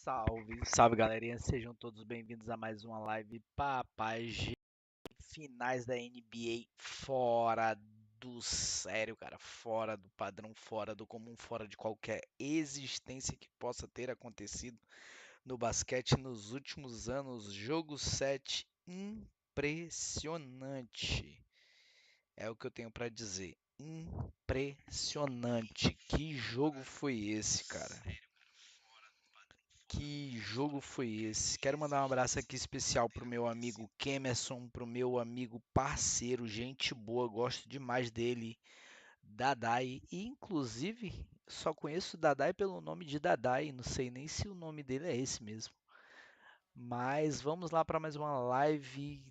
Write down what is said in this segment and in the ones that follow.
Salve, salve galerinha, sejam todos bem-vindos a mais uma live papais de finais da NBA fora do sério, cara, fora do padrão, fora do comum, fora de qualquer existência que possa ter acontecido no basquete nos últimos anos. Jogo 7 impressionante, é o que eu tenho pra dizer, impressionante. Que jogo foi esse, cara? Que jogo foi esse? Quero mandar um abraço aqui especial pro meu amigo Kemerson, pro meu amigo parceiro, gente boa, gosto demais dele, Dadai. E inclusive só conheço o Dadai pelo nome de Dadai, não sei nem se o nome dele é esse mesmo. Mas vamos lá para mais uma live.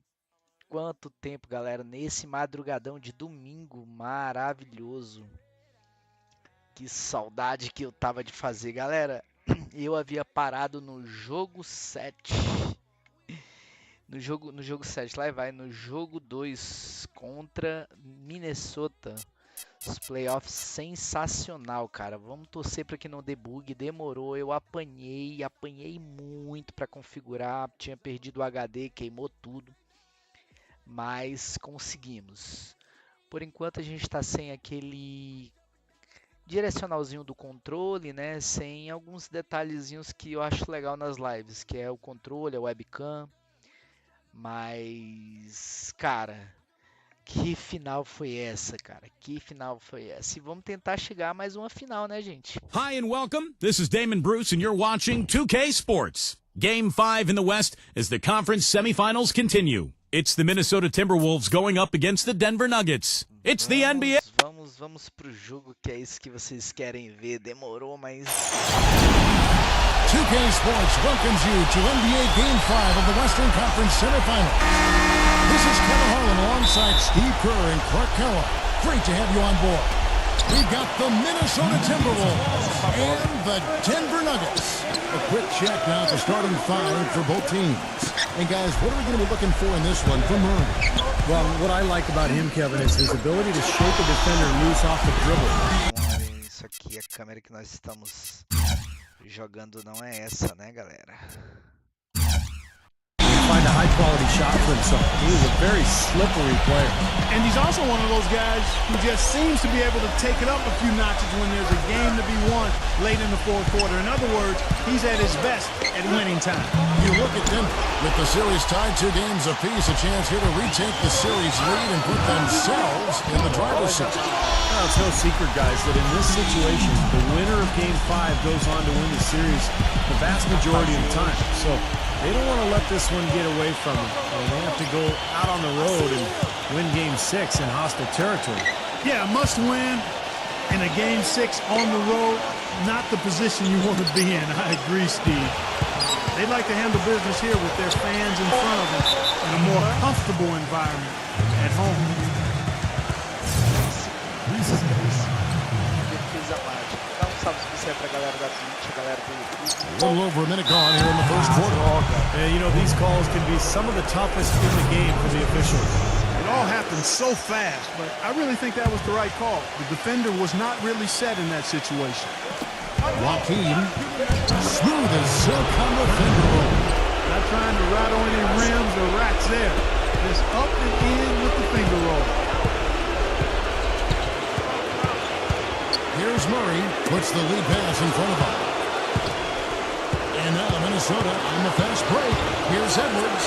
Quanto tempo, galera, nesse madrugadão de domingo maravilhoso. Que saudade que eu tava de fazer, galera. Eu havia parado no jogo 7. No jogo 7, lá vai, no jogo 2 contra Minnesota. Os playoffs sensacional, cara. Vamos torcer para que não dê bug. Demorou, eu apanhei muito para configurar. Tinha perdido o HD, queimou tudo. Mas conseguimos. Por enquanto a gente está sem aquele direcionalzinho do controle, né? Sem alguns detalhezinhos que eu acho legal nas lives, que é o controle, a webcam. Mas, cara, que final foi essa, cara? Que final foi essa? E vamos tentar chegar a mais uma final, né, gente? Hi and welcome. This is Damon Bruce and you're watching 2K Sports. Game 5 in the West as the conference semifinals continue. It's the Minnesota Timberwolves going up against the Denver Nuggets. It's the NBA. Vamos pro jogo, que é isso que vocês querem ver. Demorou, mas 2K Sports welcomes you to NBA Game 5 of the Western Conference Semifinal. This is Kevin Harlan alongside Steve Kerr and Clark Carroll. Great to have you on board. We've got the Minnesota Timberwolves and the Denver Nuggets. A quick check now at the starting five for both teams. And guys, what are we going to be looking for in this one from Murray? Well, what I like about him, Kevin, is his ability to shake a defender loose off the dribble. isso aqui, a câmera que nós estamos jogando não é essa, né, galera? Find a high quality shot for himself. He is a very slippery player. And he's also one of those guys who just seems to be able to take it up a few notches when there's a game to be won late in the fourth quarter. In other words, he's at his best at winning time. You look at them with the series tied 2 games apiece, a chance here to retake the series lead and put themselves in the driver's seat. Well, it's no secret, guys, that in this situation, the winner of Game 5 goes on to win the series the vast majority of the time. So they don't want to let this one get away from them. They have to go out on the road and win Game 6 in hostile territory. Yeah, must win in a Game 6 on the road, not the position you want to be in. I agree, Steve. They'd like to handle business here with their fans in front of them in a more comfortable environment at home. Defesa mágica. Dá um salve especial pra galera da Twitch, galera do YouTube. A little over a minute gone here in the first quarter. And, you know, these calls can be some of the toughest in the game for the officials. It all happened so fast, but I really think that was the right call. The defender was not really set in that situation. Joaquin, smooth as silk on the finger roll. Not trying to rattle any rims or racks there. Just up and in with the finger roll. Here's Murray, puts the lead pass in front of him. And now Minnesota on the fast break. Here's Edwards.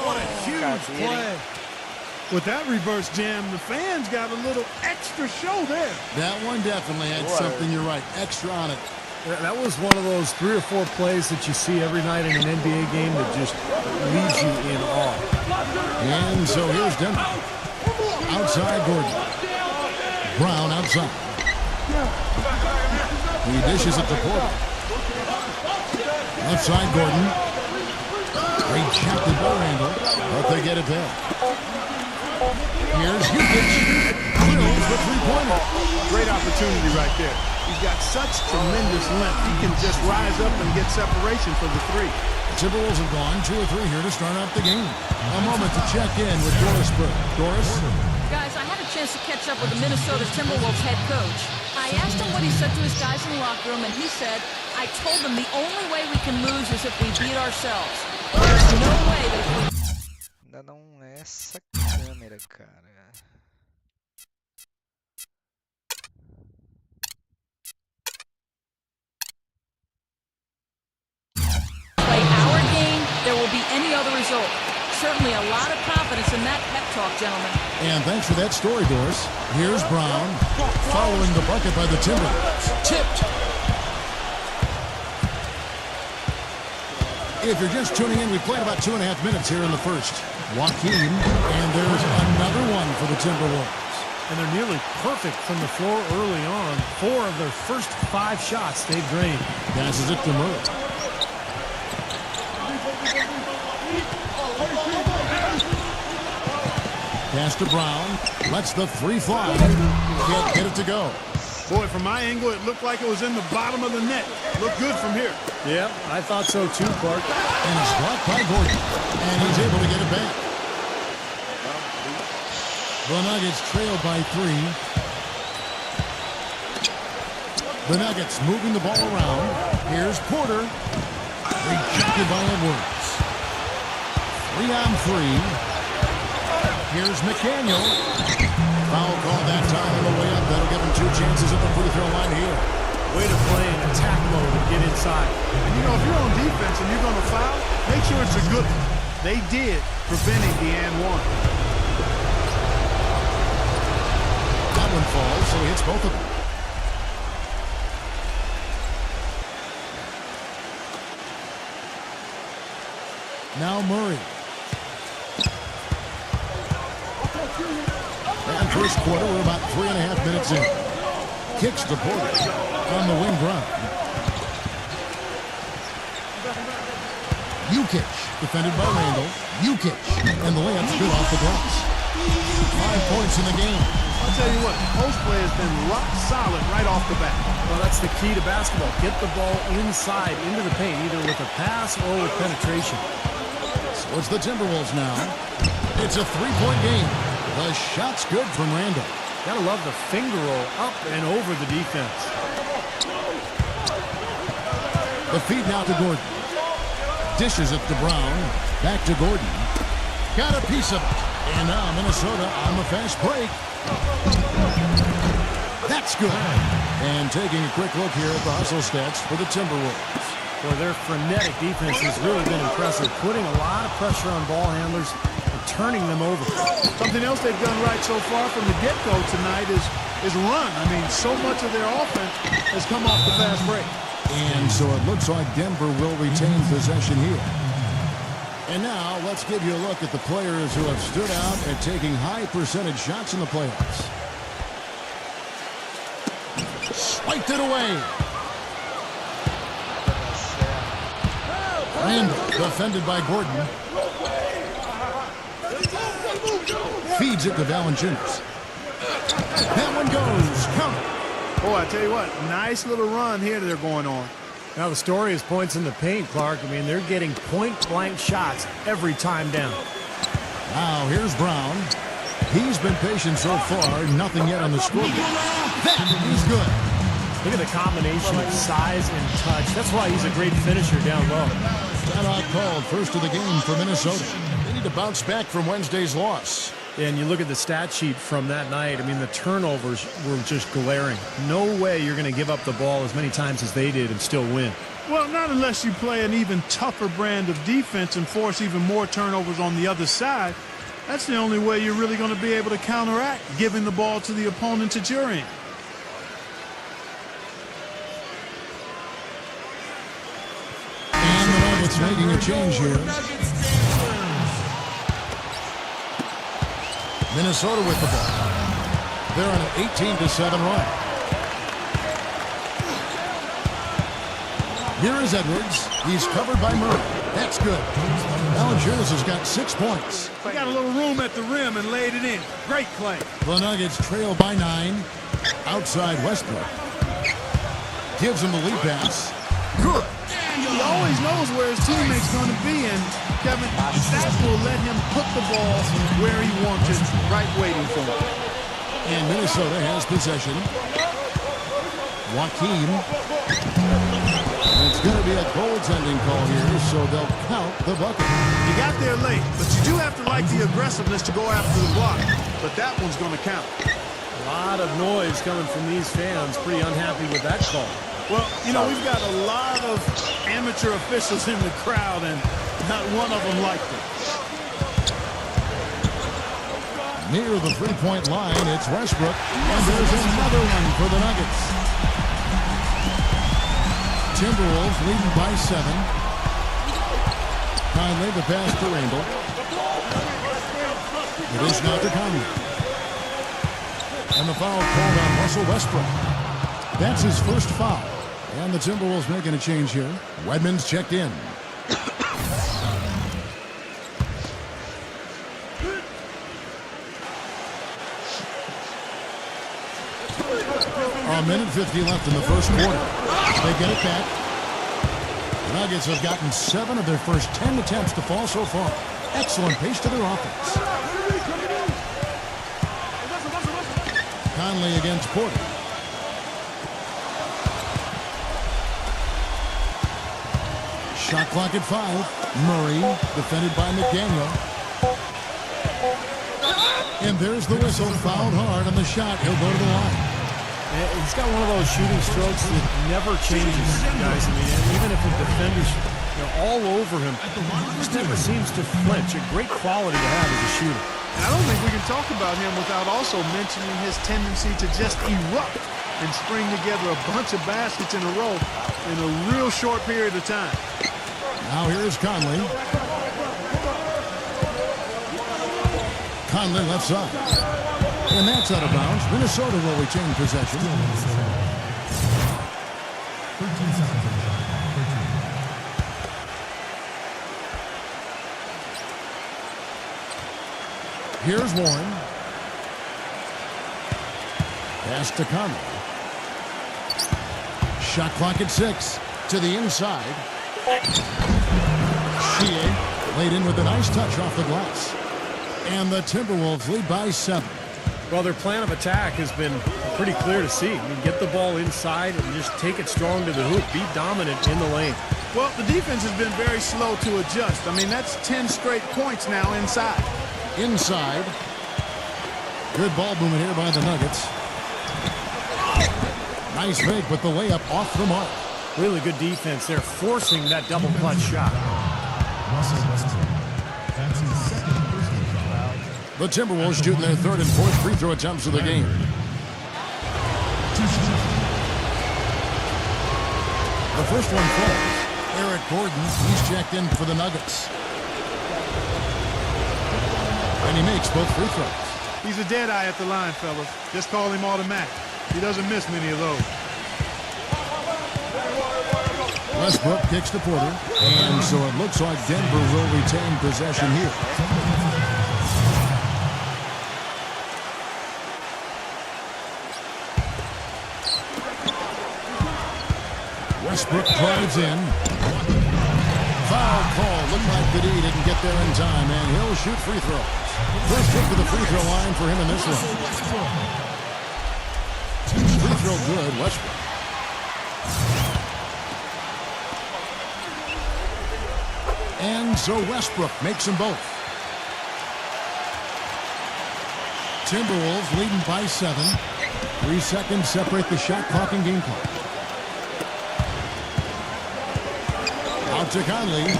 What a huge play. With that reverse jam, the fans got a little extra show there. That one definitely had something, you're right, extra on it. That was one of those 3 or 4 plays that you see every night in an NBA game that just leaves you in awe. And so here's Denver. Outside Gordon. Brown outside. He dishes it to Porter. Left side Gordon. Rejected by Randall, but they get it back. Here's Jokic. Drills the three-pointer. Great opportunity right there. He's got such tremendous length. He can just rise up and get separation for the 3. Timberwolves have gone 2 or 3 here to start out the game. A moment to check in with Doris Burke. Doris? Guys, I had a chance to catch up with the Minnesota Timberwolves head coach. I asked him what he said to his guys in the locker room, and he said, I told them the only way we can lose is if we beat ourselves. There's no way that if we... Ainda não é essa câmera, cara. play our game, there will be any other result. Certainly a lot of confidence in that pep talk, gentlemen. And thanks for that story, Doris. Here's Brown, following the bucket by the Timberwolves. Tipped. If you're just tuning in, we played about 2.5 minutes here in the first. Joaquin, and there's another one for the Timberwolves. And they're nearly perfect from the floor early on. 4 of their first 5 shots they've drained. Passes it to Murray. Pass to Brown. Lets the 3 fly. Can't get it to go. Boy, from my angle, it looked like it was in the bottom of the net. Looked good from here. Yep, I thought so too, Clark. And it's blocked by Gordon. And he's able to get it back. The Nuggets trail by 3. The Nuggets moving the ball around. Here's Porter. Rejected by Edwards. 3 on 3. Here's McDaniel. Foul call that time on the way up. That'll give him 2 chances at the free throw line here. Way to play in attack mode and get inside. And you know, if you're on defense and you're going to foul, make sure it's a good one. They did, preventing the and one. That one falls, so he hits both of them. Now Murray. And first quarter, we're about 3.5 minutes in. Kicks to Porter on the wing run. Jokic, defended by Randall. Jokic, and the layup's good off the glass. 5 points in the game. I'll tell you what, post play has been rock solid right off the bat. Well, that's the key to basketball. Get the ball inside, into the paint, either with a pass or with penetration. So it's the Timberwolves now. It's a 3-point game. The shot's good from Randall. Gotta love the finger roll up and over the defense. The feed now to Gordon. Dishes it to Brown. Back to Gordon. Got a piece of it. And now Minnesota on the fast break. That's good. And taking a quick look here at the hustle stats for the Timberwolves. Boy, their frenetic defense has really been impressive, putting a lot of pressure on ball handlers and turning them over. Something else they've done right so far from the get-go tonight is run. I mean, so much of their offense has come off the fast break. And so it looks like Denver will retain possession here. And now let's give you a look at the players who have stood out at taking high percentage shots in the playoffs. Swiped it away. Randall, defended by Gordon. Feeds it to Valanciunas. That one goes. Count. Boy, I tell you what, nice little run here that they're going on. Now the story is points in the paint, Clark. I mean, they're getting point-blank shots every time down. Now here's Brown. He's been patient so far. Nothing yet on the scoreboard. That is good. Look at the combination of size and touch. That's why he's a great finisher down low. Timeout called, first of the game for Minnesota. They need to bounce back from Wednesday's loss. And you look at the stat sheet from that night. I mean, the turnovers were just glaring. No way you're going to give up the ball as many times as they did and still win. Well, not unless you play an even tougher brand of defense and force even more turnovers on the other side. That's the only way you're really going to be able to counteract giving the ball to the opponent at your end. And the Nuggets making a change here. Minnesota with the ball. They're on an 18-7 run. Here is Edwards. He's covered by Murray. That's good. Valanciunas has got 6 points. He got a little room at the rim and laid it in. Great play. The Nuggets trail by 9. Outside Westbrook. Gives him the lead pass. Good. He always knows where his teammate's going to be, and Kevin, that will let him put the ball where he wants it, right waiting for him. And Minnesota has possession. Joakim. It's going to be a goaltending call here, so they'll count the bucket. You got there late, but you do have to like the aggressiveness to go after the block. But that one's going to count. A lot of noise coming from these fans. Pretty unhappy with that call. Well, you know, we've got a lot of amateur officials in the crowd, and not one of them liked it. Near the three-point line, it's Westbrook, and there's another one for the Nuggets. Timberwolves leading by 7. Conley the pass to Randall. It is now to Conley. And the foul called on Russell Westbrook. That's his first foul. And the Timberwolves making a change here. Redmond's checked in. A minute 50 left in the first quarter. They get it back. The Nuggets have gotten 7 of their first 10 attempts to fall so far. Excellent pace to their offense. Conley against Porter. Shot clock at 5. Murray defended by McDaniel. And there's the whistle. Fouled hard on the shot. He'll go to the line. He's got one of those shooting strokes that never changes, guys. I mean, even if the defender's all over him, he just never seems to flinch. A great quality to have as a shooter. And I don't think we can talk about him without also mentioning his tendency to just erupt and string together a bunch of baskets in a row in a real short period of time. Now here's Conley. Conley left side. And that's out of bounds. Minnesota will retain possession. 13 seconds. Here's Warren. Pass to Conley. Shot clock at 6. To the inside. Shea laid in with a nice touch off the glass. And the Timberwolves lead by 7. Well, their plan of attack has been pretty clear to see. I mean, get the ball inside and just take it strong to the hoop. Be dominant in the lane. Well, the defense has been very slow to adjust. I mean, that's 10 straight points now inside. Inside. Good ball movement here by the Nuggets. Nice make, but the layup off the mark. Really good defense there, forcing that double clutch shot. The Timberwolves shooting their third and fourth free throw attempts of the game. The first one falls. Eric Gordon, he's checked in for the Nuggets. And he makes both free throws. He's a dead eye at the line, fellas. Just call him automatic. He doesn't miss many of those. Westbrook kicks to Porter. And so it looks like Denver will retain possession here. Westbrook drives in. Foul call. Looked like that he didn't get there in time, and he'll shoot free throws. First trip to the free throw line for him in this one. Free throw good, Westbrook. And so Westbrook makes them both. Timberwolves leading by 7. 3 seconds separate the shot clock and game clock. Out to Conley.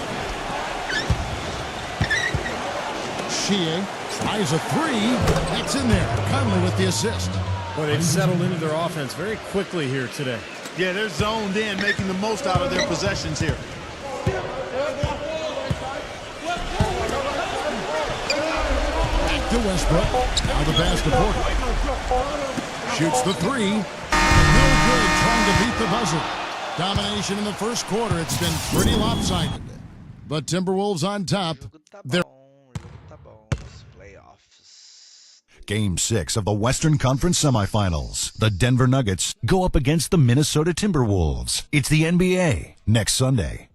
Shea tries a 3. That's in there. Conley with the assist. Boy, they've settled into their offense very quickly here today. Yeah, they're zoned in, making the most out of their possessions here. Back to Westbrook. Now the pass to Porter. Shoots the 3. No good, trying to beat the buzzer. Domination in the first quarter. It's been pretty lopsided. But Timberwolves on top. They're Game 6 of the Western Conference semifinals. The Denver Nuggets go up against the Minnesota Timberwolves. It's the NBA next Sunday.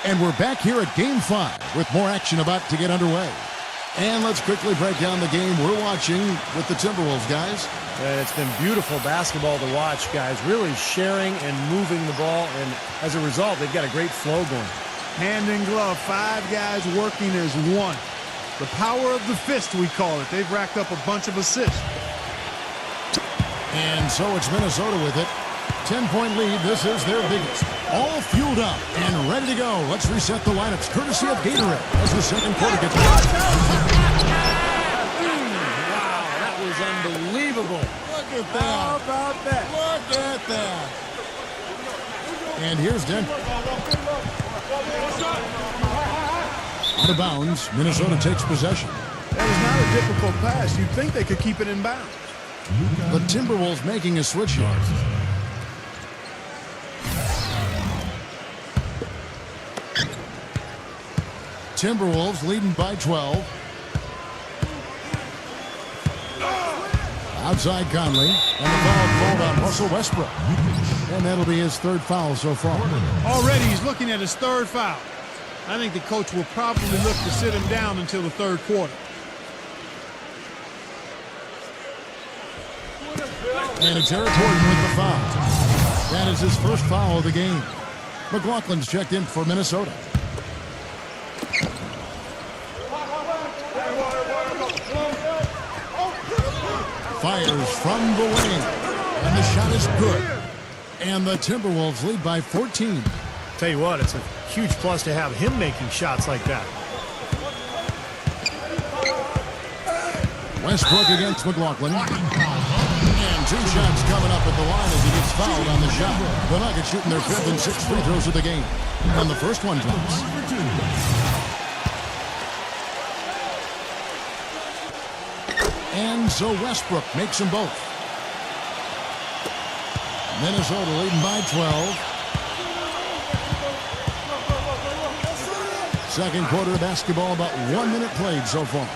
And we're back here at Game 5 with more action about to get underway. And let's quickly break down the game we're watching with the Timberwolves, guys. It's been beautiful basketball to watch, guys. Really sharing and moving the ball, and as a result, they've got a great flow going. Hand in glove, 5 guys working as one. The power of the fist, we call it. They've racked up a bunch of assists. And so it's Minnesota with it. 10-point lead. This is their biggest. All fueled up and ready to go. Let's reset the lineups courtesy of Gatorade as the second quarter gets started. Unbelievable. Look at that. How about that? Look at that. And here's Denver. Out of bounds. Minnesota takes possession. That was not a difficult pass. You'd think they could keep it in bounds. The Timberwolves making a switch here. Timberwolves leading by 12. Outside Conley, and the foul called on Russell Westbrook. And that'll be his 3rd foul so far. Already he's looking at his 3rd foul. I think the coach will probably look to sit him down until the 3rd quarter. And it's Eric Gordon with the foul. That is his 1st foul of the game. McLaughlin's checked in for Minnesota. Fires from the wing. And the shot is good. And the Timberwolves lead by 14. Tell you what, it's a huge plus to have him making shots like that. Westbrook against McLaughlin. And 2 shots coming up at the line as he gets fouled on the shot. The Nuggets shooting their 5th and 6th free throws of the game. And the first one drops. And so Westbrook makes them both. Minnesota leading by 12. Second quarter of basketball, about 1 minute played so far.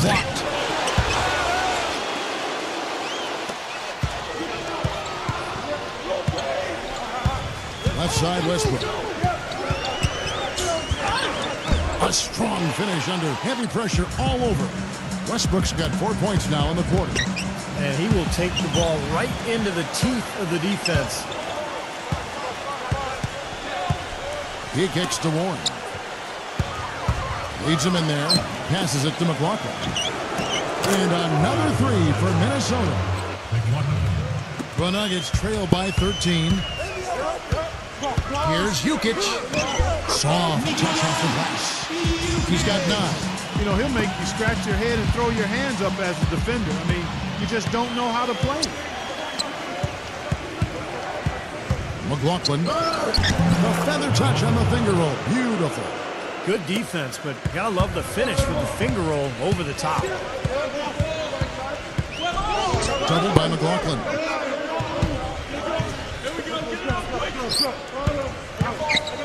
Blocked. Left side, Westbrook. A strong finish under heavy pressure all over. Westbrook's got 4 points now in the quarter. And he will take the ball right into the teeth of the defense. He kicks to Warren. Leads him in there. Passes it to McLaughlin. And another three for Minnesota. The Nuggets trail by 13. Here's Jukic. Soft touch off the glass. He's got 9. You know, he'll make you scratch your head and throw your hands up as a defender. I mean, you just don't know how to play. McLaughlin. The feather touch on the finger roll. Beautiful. Good defense, but you gotta love the finish with the finger roll over the top. Doubled by McLaughlin.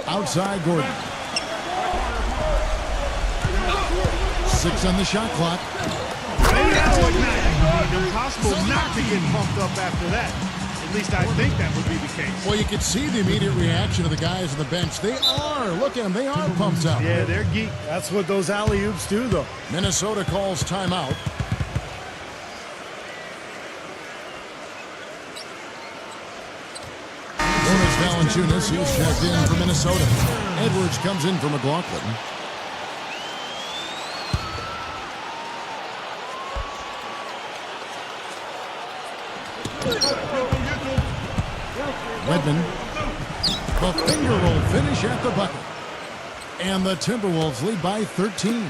Outside Gordon. 6 on the shot clock. Maybe that's what matters. Impossible not to get pumped up after that. At least I think that would be the case. Well, you can see the immediate reaction of the guys on the bench. They are. Look at them. They are pumped up. Yeah, they're geek. That's what those alley-oops do, though. Minnesota calls timeout. Jonas Valanciunas, he's checked in for Minnesota. Edwards comes in for McLaughlin. Redmond. The finger roll finish at the bucket. And the Timberwolves lead by 13.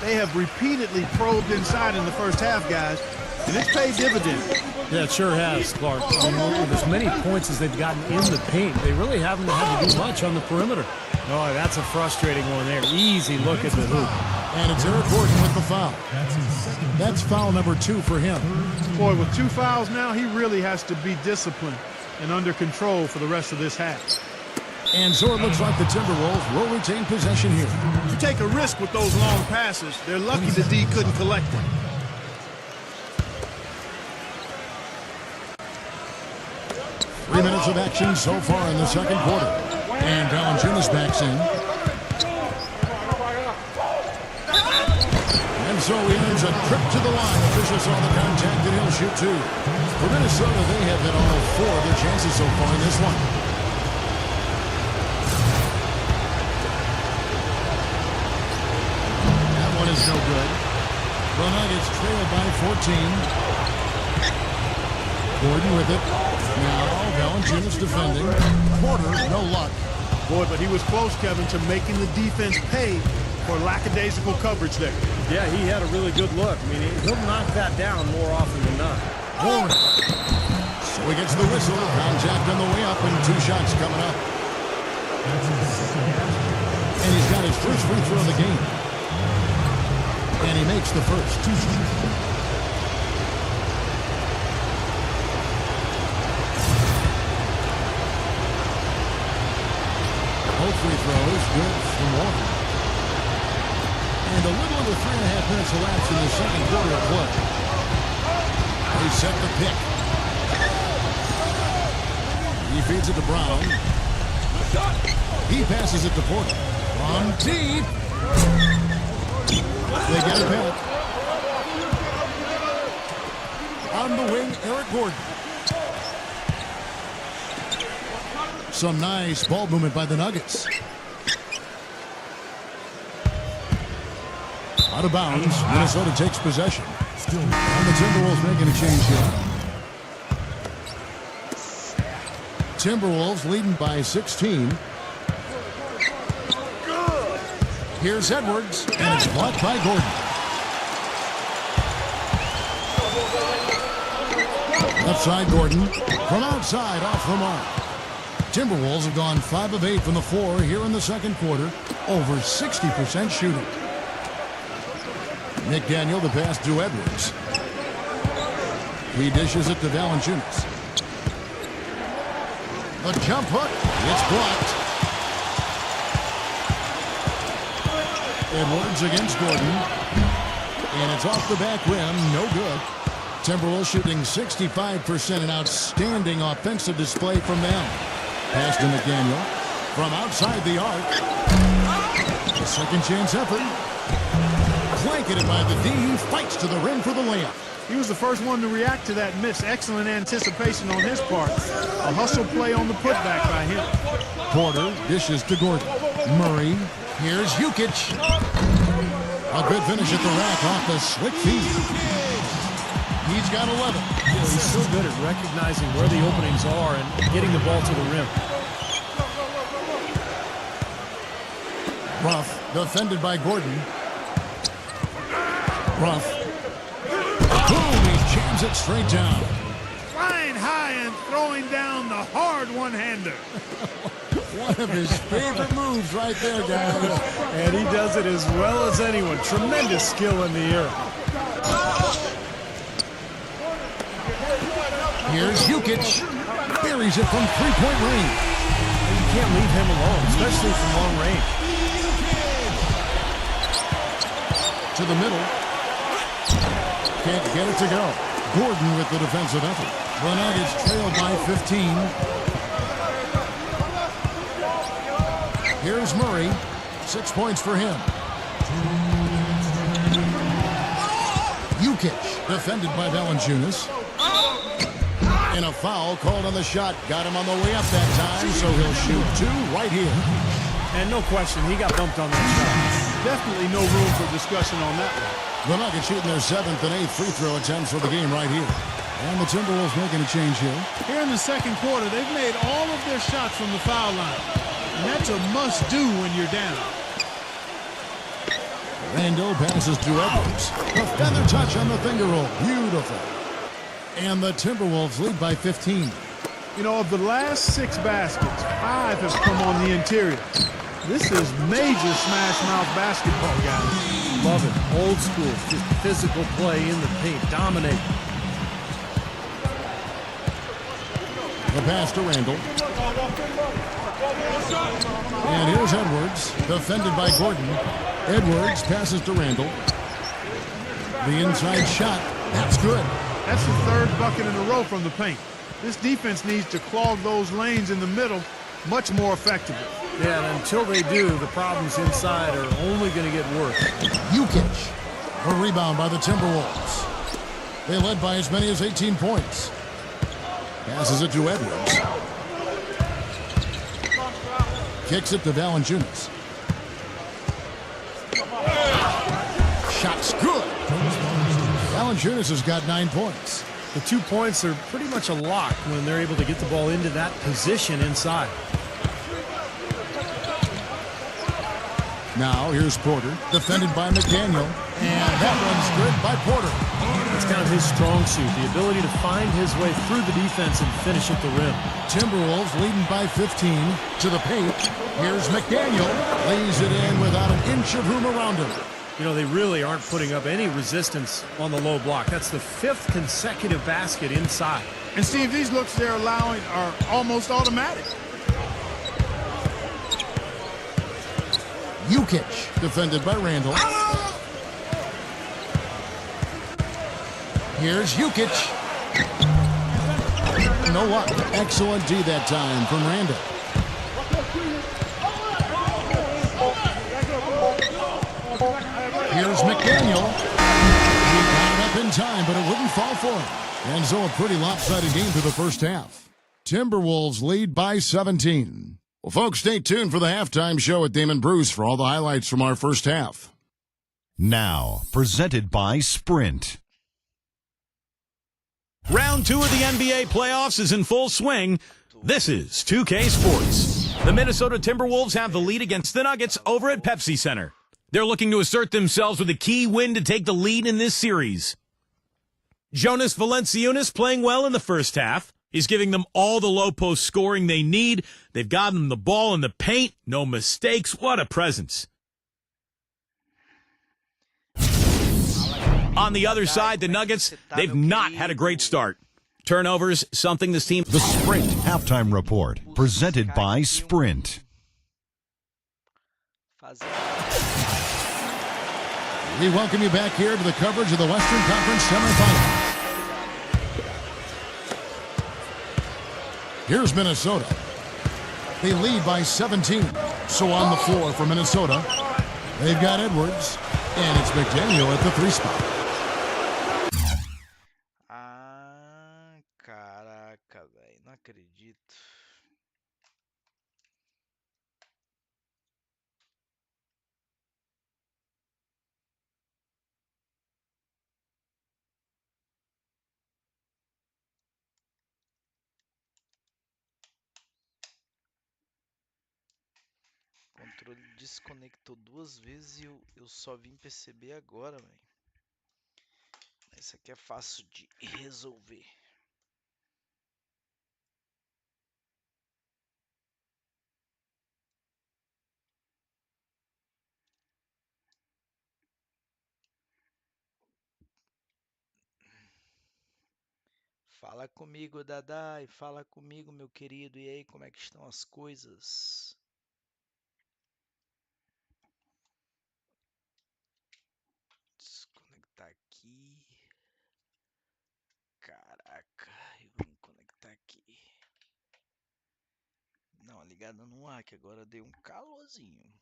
They have repeatedly probed inside in the first half, guys, and it's paid dividends. Yeah, it sure has, Clark. You know, with as many points as they've gotten in the paint, they really haven't had to do much on the perimeter. Oh, that's a frustrating one there. Easy look at the hoop. And it's Eric Gordon with the foul. That's foul number 2 for him. Boy, with 2 fouls now, he really has to be disciplined and under control for the rest of this half. And so it looks like the Timberwolves will retain possession here. You take a risk with those long passes. They're lucky the D couldn't collect them. Three minutes of action so far in the second quarter. And Valanciunas backs in. And so he earns a trip to the line. Officials saw the contact and he'll shoot 2. For Minnesota, they have hit all 4 of their chances so far in this one. That one is no good. The Nuggets trail by 14. Gordon with it. Now Valanciunas defending. Porter, no luck. Boy, but he was close, Kevin, to making the defense pay for lackadaisical coverage there. Yeah, he had a really good look. I mean, he'll knock that down more often than not. Warren. So he gets the whistle. Contact on the way up and 2 shots coming up. And he's got his first free throw of the game. And he makes the first. Both free throws good from Warren. And a little under 3.5 minutes elapsed in the second quarter of play. They set the pick. He feeds it to Brown. He passes it to Porter. On deep. They get it back. On the wing, Eric Gordon. Some nice ball movement by the Nuggets. Out of bounds. Minnesota takes possession. And the Timberwolves making a change here. Timberwolves leading by 16. Here's Edwards, and it's blocked by Gordon. Left side, Gordon. From outside, off the mark. Timberwolves have gone 5 of 8 from the floor here in the second quarter. Over 60% shooting. Nick Daniel, the pass to Edwards. He dishes it to Valanciunas. The jump hook. It's blocked. Edwards against Gordon. And it's off the back rim. No good. Timberwolves shooting 65%. An outstanding offensive display from them. Pass to McDaniel. From outside the arc. A second chance effort. Blanketed by the D. He fights to the rim for the layup. He was the first one to react to that miss. Excellent anticipation on his part. A hustle play on the putback by him. Porter dishes to Gordon. Murray. Here's Jukic. A good finish at the rack off the slick feed. He's got 11. He's so good at recognizing where the openings are and getting the ball to the rim. Ruff, defended by Gordon. Ruff. Boom, he jams it straight down. Flying high and throwing down the hard one-hander. One of his favorite moves right there, guys. And he does it as well as anyone. Tremendous skill in the air. Here's Jukic. Buries it from three-point range. You can't leave him alone, especially from long range. To the middle. Can't get it to go. Gordon with the defensive effort. The Nuggets trail by 15. Here's Murray. 6 points for him. Jukic, defended by Valanciunas. And a foul called on the shot. Got him on the way up that time, so he'll shoot two right here. And no question, he got bumped on that shot. Definitely no room for discussion on that one. The Nuggets shooting their 7th and 8th free throw attempts for the game right here. And the Timberwolves making a change here. Here in the second quarter, they've made all of their shots from the foul line. And that's a must-do when you're down. Randall passes to Edwards. A feather touch on the finger roll. Beautiful. And the Timberwolves lead by 15. You know, of the last 6 baskets, 5 have come on the interior. This is major smash-mouth basketball, guys. Love it. Old school. Just physical play in the paint. Dominate. The pass to Randall. And here's Edwards, defended by Gordon. Edwards passes to Randall. The inside shot. That's good. That's the 3rd bucket in a row from the paint. This defense needs to clog those lanes in the middle much more effectively. Yeah, and until they do, the problems inside are only going to get worse. Jukic. A rebound by the Timberwolves. They led by as many as 18 points. Passes it to Edwards. Kicks it to Valanciunas. Shot's good. Valanciunas has got 9 points. The 2 points are pretty much a lock when they're able to get the ball into that position inside. Now here's Porter, defended by McDaniel. And that one's good by Porter. It's kind of his strong suit, the ability to find his way through the defense and finish at the rim. Timberwolves leading by 15 to the paint. Here's McDaniel. Lays it in without an inch of room around him. You know, they really aren't putting up any resistance on the low block. That's the 5th consecutive basket inside. And Steve, these looks they're allowing are almost automatic. Jukic, defended by Randall. Here's Jukic. No luck. Excellent D that time from Randall. Here's McDaniel. He got it up in time, but it wouldn't fall for him. And so a pretty lopsided game through the first half. Timberwolves lead by 17. Well, folks, stay tuned for the halftime show at Damon Bruce for all the highlights from our first half. Now, presented by Sprint. Round 2 of the NBA playoffs is in full swing. This is 2K Sports. The Minnesota Timberwolves have the lead against the Nuggets over at Pepsi Center. They're looking to assert themselves with a key win to take the lead in this series. Jonas Valanciunas playing well in the first half. He's giving them all the low post scoring they need. They've gotten them the ball in the paint. No mistakes. What a presence. On the other side, the Nuggets, they've not had a great start. Turnovers, something this team... The Sprint Halftime Report, presented by Sprint. We welcome you back here to the coverage of the Western Conference semifinals. Here's Minnesota. They lead by 17. So on the floor for Minnesota, they've got Edwards, and it's McDaniel at the 3 spot. Ah, caraca, velho. Não acredito. O controle desconectou 2 vezes e eu só vim perceber agora, velho. Isso aqui é fácil de resolver. Fala comigo, Dadai. Fala comigo, meu querido. E aí, como é que estão as coisas? Desconectar aqui. Caraca, eu vim conectar aqui. Não, ligado no ar, que agora deu um calorzinho.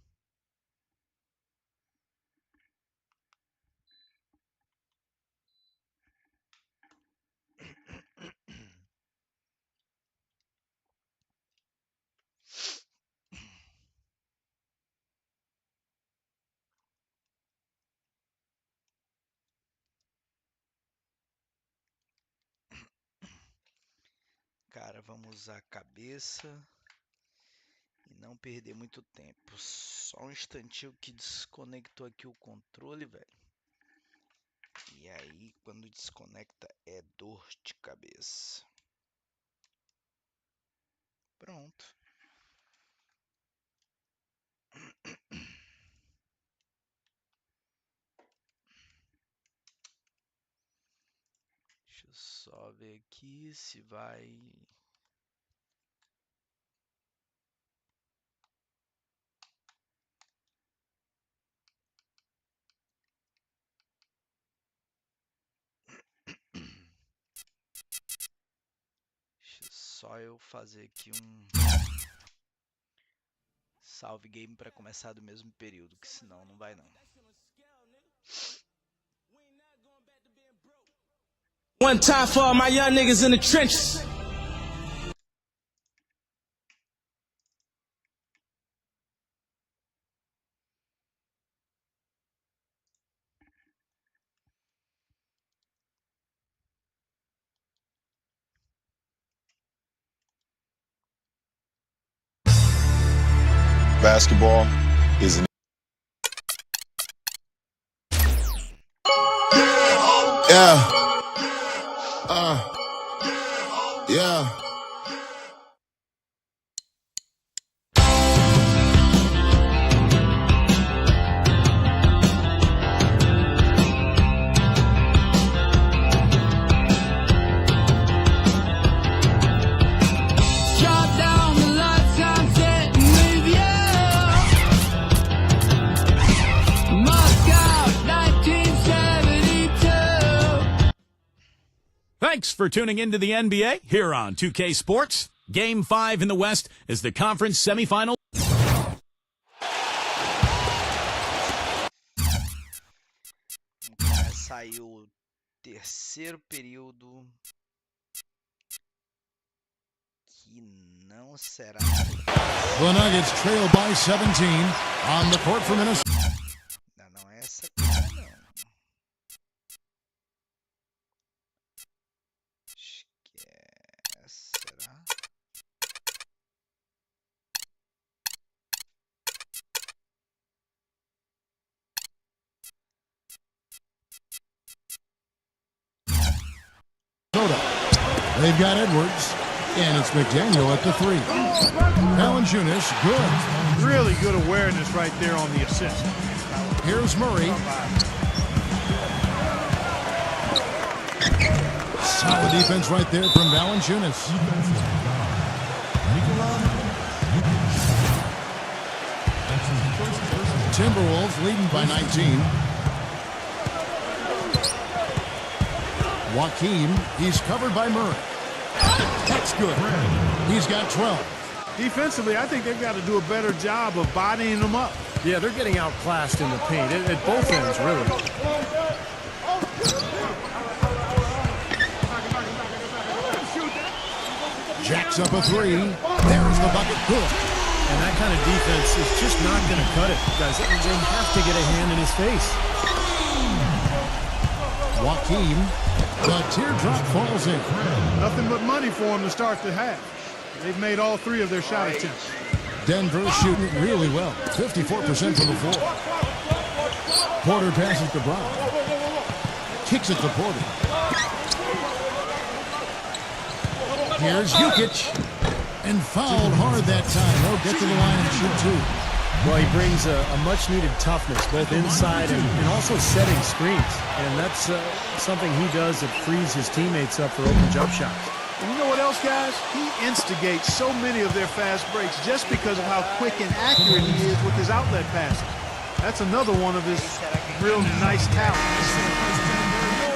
Cara, vamos usar a cabeça e não perder muito tempo. Só um instantinho que desconectou aqui o controle, velho. E aí, quando desconecta, é dor de cabeça. Pronto. Deixa eu só ver aqui se vai... Deixa só eu fazer aqui um salve game para começar do mesmo período, que senão não vai não. One time for all my young niggas in the trenches. Basketball is an yeah. Thanks for tuning into the NBA here on 2K Sports. Game 5 in the West is the conference semifinal. Saiu o terceiro período, que não será. The Nuggets trail by 17 on the court for Minnesota. Não é essa coisa, não. Esquece, será? They've got Edwards, and it's McDaniel at the 3. Valanciunas, good. Really good awareness right there on the assist. Here's Murray. Solid defense right there from Valanciunas. Timberwolves leading by 19. Joakim, he's covered by Murray. That's good. He's got 12. Defensively, I think they've got to do a better job of bodying them up. Yeah, they're getting outclassed in the paint at both ends, really. Jacks up a three. There's the bucket. Good. And that kind of defense is just not going to cut it, guys. They have to get a hand in his face. Joaquin. The teardrop falls in. Nothing but money for them to start the half. They've made all 3 of their shot attempts. Denver shooting really well. 54% from the floor. Porter passes to Brown. Kicks it to Porter. Here's Jukic. And fouled hard that time. They'll get to the line and shoot 2. Well, he brings a much-needed toughness, both inside and also setting screens. And that's something he does that frees his teammates up for open jump shots. And you know what else, guys? He instigates so many of their fast breaks just because of how quick and accurate he is with his outlet passes. That's another one of his real nice talents.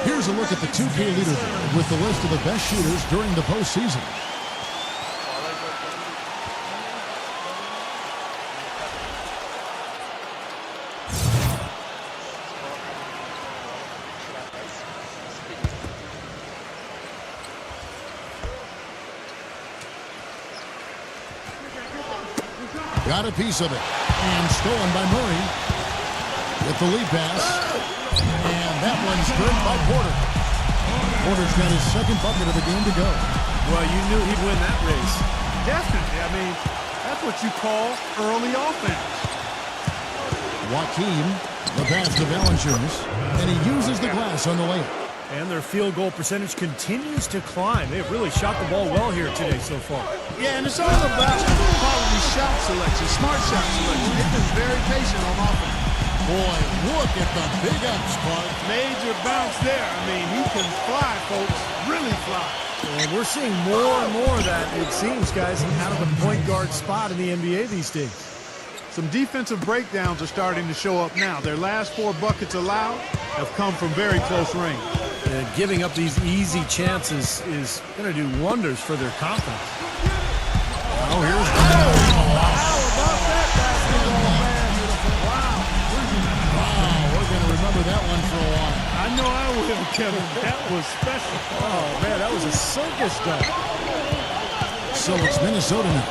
Here's a look at the 2K leaderboard with the list of the best shooters during the postseason. Got a piece of it. And stolen by Murray. With the lead pass. And that one's good by Porter. Porter's got his second bucket of the game to go. Well, you knew he'd win that race. Definitely. I mean, that's what you call early offense. Joaquin, the pass to Valanciunas. And he uses the glass on the layup. And their field goal percentage continues to climb. They've really shot the ball well here today so far. Yeah, and it's all about quality shot selection, smart shot selection. They've been very patient on offense. Boy, look at the big ups, Clark. Major bounce there. I mean, he can fly, folks. Really fly. And we're seeing more and more of that, it seems, guys, out of the point guard spot in the NBA these days. Some defensive breakdowns are starting to show up now. Their last 4 buckets allowed have come from very close range. Giving up these easy chances is going to do wonders for their confidence. Oh, here's Wow, we're going to remember that one for a while. I know I will, Kevin. That was special. Oh, man, that was a circus dunk. So it's Minnesota now.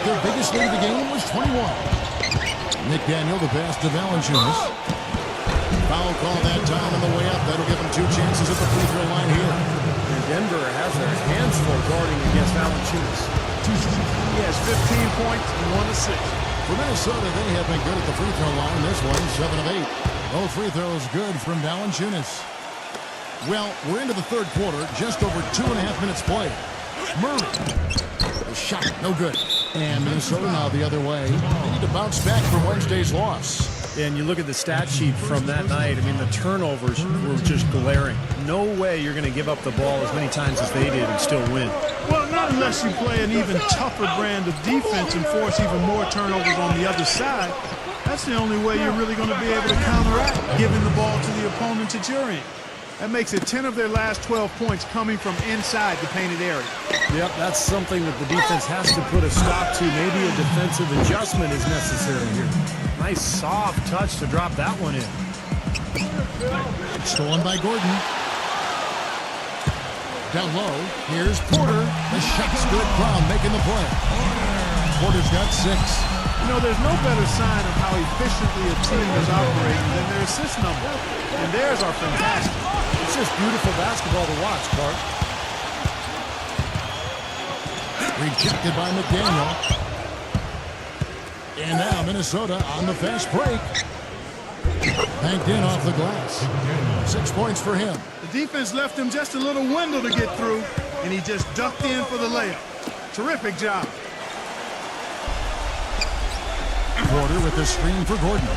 Their biggest lead of the game was 21. Nick Daniel, the pass to Valanciunas. Foul call that time on the way up. That'll give them 2 chances at the free throw line here. And Denver has their hands full guarding against Valanciunas. He has 15 points and 1 assist. For Minnesota, they have been good at the free throw line. This one, 7 of 8. Both free throws good from Valanciunas. Well, we're into the third quarter. Just over 2.5 minutes played. Murray. The shot, no good. And Minnesota now the other way. They need to bounce back from Wednesday's loss. And you look at the stat sheet from that night, I mean, the turnovers were just glaring. No way you're going to give up the ball as many times as they did and still win. Well, not unless you play an even tougher brand of defense and force even more turnovers on the other side. That's the only way you're really going to be able to counteract giving the ball to the opponent that you're in. That makes it 10 of their last 12 points coming from inside the painted area. Yep, that's something that the defense has to put a stop to. Maybe a defensive adjustment is necessary here. Nice soft touch to drop that one in. Stolen by Gordon. Down low, here's Porter. The shot's good. Brown making the play. Porter's got 6. You know, there's no better sign of how efficiently a team is operating than their assist number. And theirs are fantastic. It's just beautiful basketball to watch, Clark. Rejected by McDaniel. And now Minnesota on the fast break. Banked in off the glass. 6 points for him. The defense left him just a little window to get through, and he just ducked in for the layup. Terrific job. Porter with the screen for Gordon.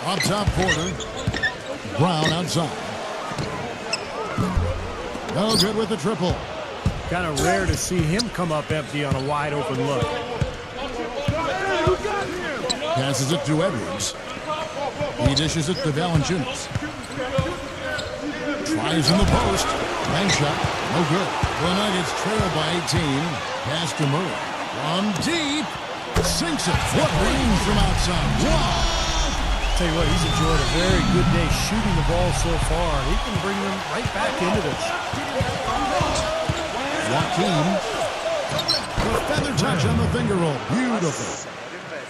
On top, Porter. Brown outside. No good with the triple. Kind of rare to see him come up empty on a wide open look. Passes it to Edwards. He dishes it to Valanciunas. Tries in the post. Bank shot, no good. The Nuggets trail by 18. Pass to Murray. From deep. Sinks it. What range from outside. Wow. Tell you what, he's enjoyed a very good day shooting the ball so far. He can bring them right back into this. Joaquin. The feather touch on the finger roll. Beautiful.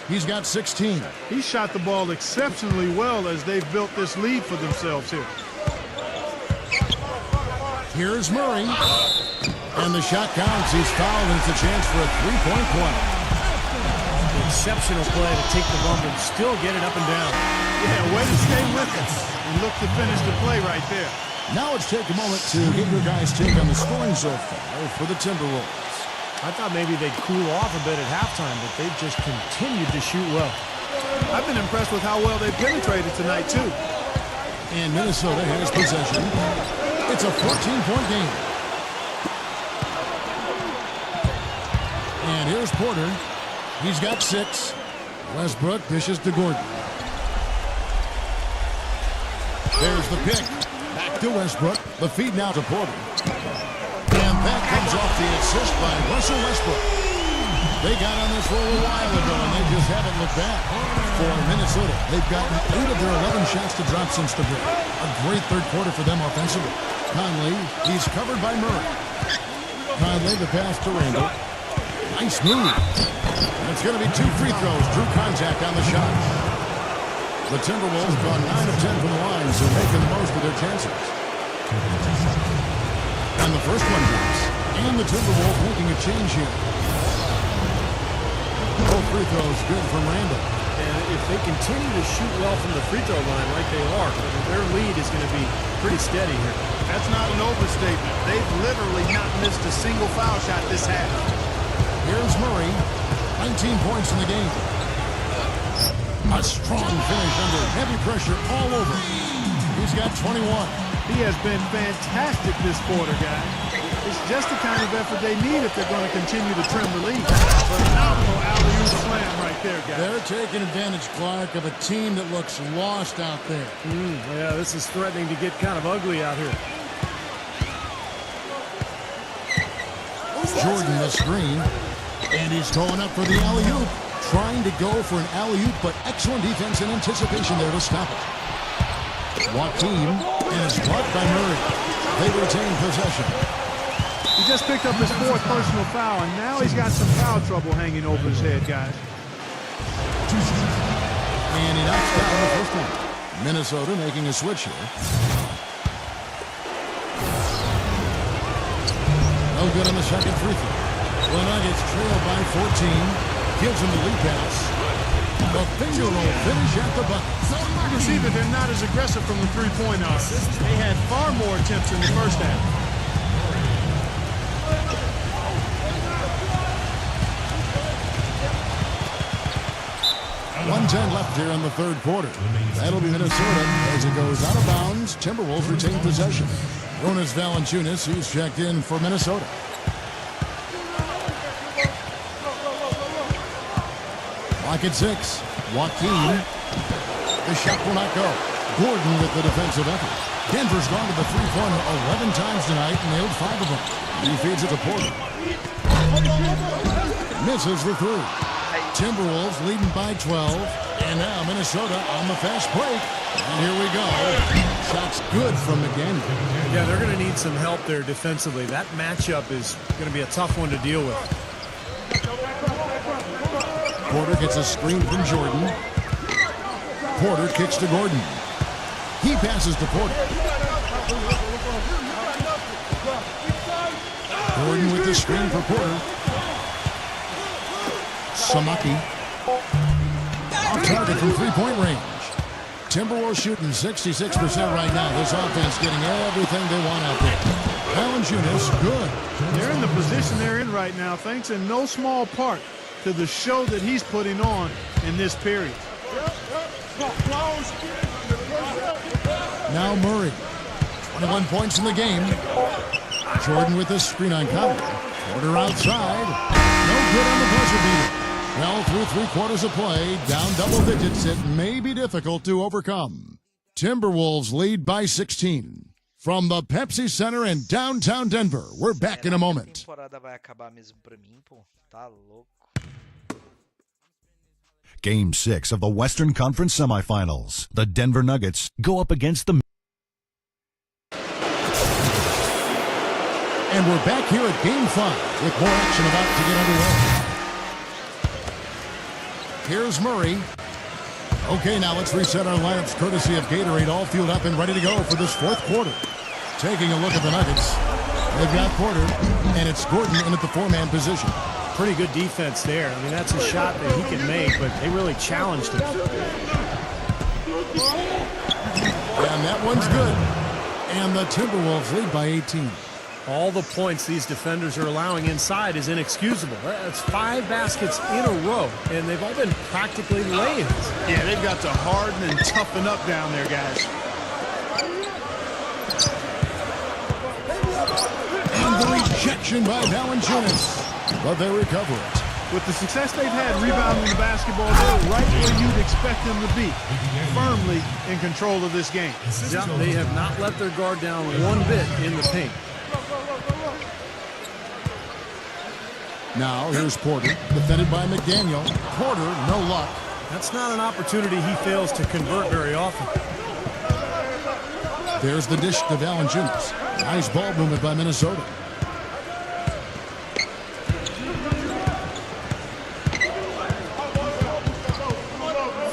He's got 16. He shot the ball exceptionally well as they've built this lead for themselves here. Here's Murray. And the shot counts. He's fouled, and it's a chance for a three-point play. Exceptional play to take the bump and still get it up and down. Yeah, way to stay with it and look to finish the play right there. Now let's take a moment to get your guys' take on the scoring so far for the Timberwolves. I thought maybe they'd cool off a bit at halftime, but they just continued to shoot well. I've been impressed with how well they penetrated tonight, too. And Minnesota has possession. It's a 14-point game. And here's Porter. He's got 6. Westbrook dishes to Gordon. There's the pick. Back to Westbrook. The feed now to Porter. And that comes off the assist by Russell Westbrook. They got on this roll a while ago, and they just haven't looked back. For Minnesota, they've gotten 8 of their 11 shots to drop since the break. A great third quarter for them offensively. Conley, he's covered by Murray. Conley, the pass to Randall. Nice move. And it's going to be 2 free throws. Drew contact on the shot. The Timberwolves gone 9 of 10 from the line, so making the most of their chances. And the first one drops. And the Timberwolves making a change here. Both free throws good from Randall. And if they continue to shoot well from the free throw line like they are, their lead is going to be pretty steady here. That's not an overstatement. They've literally not missed a single foul shot this half. Here's Murray. 19 points in the game. A strong finish under heavy pressure all over. He's got 21. He has been fantastic this quarter, guys. It's just the kind of effort they need if they're going to continue to trim the lead. Phenomenal alley-oop slam right there, guys. They're taking advantage, Clark, of a team that looks lost out there. Yeah, this is threatening to get kind of ugly out here. Jordan the screen. And he's going up for the alley-oop. Trying to go for an alley-oop, but excellent defense and anticipation there to stop it. Joaquin, and it's blocked by Murray. They retain possession. He just picked up his 4th personal foul, and now he's got some foul trouble hanging over his head, guys. And he knocks down the first one. Minnesota making a switch here. No good on the second free throw. The Nuggets trail by 14. Gives him the lead pass. The finger roll finish at the bucket. You can see that they're not as aggressive from the three-point line. They had far more attempts in the first half. 1:10 left here in the third quarter. That'll be Minnesota as it goes out of bounds. Timberwolves retain possession. Jonas Valanciunas, he's checked in for Minnesota. Lock at 6. Joaquin. The shot will not go. Gordon with the defensive effort. Denver's gone to the three-pointer 11 times tonight and nailed 5 of them. He feeds it to Porter. Misses the 3. Timberwolves leading by 12. And now Minnesota on the fast break. And here we go. Shots good from McDaniel. Yeah, they're going to need some help there defensively. That matchup is going to be a tough one to deal with. Porter gets a screen from Jordan. Porter kicks to Gordon. He passes to Porter. Gordon with the screen for Porter. Samaki. Off target from three-point range. Timberwolves shooting 66% right now. This offense getting everything they want out there. Valanciunas, good. They're in the position they're in right now, thanks in no small part to the show that he's putting on in this period. Now Murray. 21 points in the game. Jordan with the screen on cover. Porter outside. No good on the buzzer beater. Well, through 3 quarters of play, down double digits, it may be difficult to overcome. Timberwolves lead by 16. From the Pepsi Center in downtown Denver, we're back in a moment. A temporada vai acabar mesmo pra mim, pô. Tá louco. Game 6 of the Western Conference semifinals. The Denver Nuggets go up against the... And we're back here at Game 5 with more action about to get underway. Here's Murray. Okay, now let's reset our lineups courtesy of Gatorade, all fueled up and ready to go for this fourth quarter. Taking a look at the Nuggets, they've got Porter, and it's Gordon in at the four-man position. Pretty good defense there. I mean, that's a shot that he can make, but they really challenged him. And that one's good. And the Timberwolves lead by 18. All the points these defenders are allowing inside is inexcusable. That's 5 baskets in a row, and they've all been practically lays. Yeah, they've got to harden and toughen up down there, guys. And the rejection by Valanciunas, but they recover it. With the success they've had rebounding the basketball, they're right where you'd expect them to be, firmly in control of this game. Yeah, they have not let their guard down one bit in the paint. Now here's Porter, defended by McDaniel. Porter, no luck. That's not an opportunity he fails to convert very often. There's the dish to Valanciunas. Nice ball movement by Minnesota.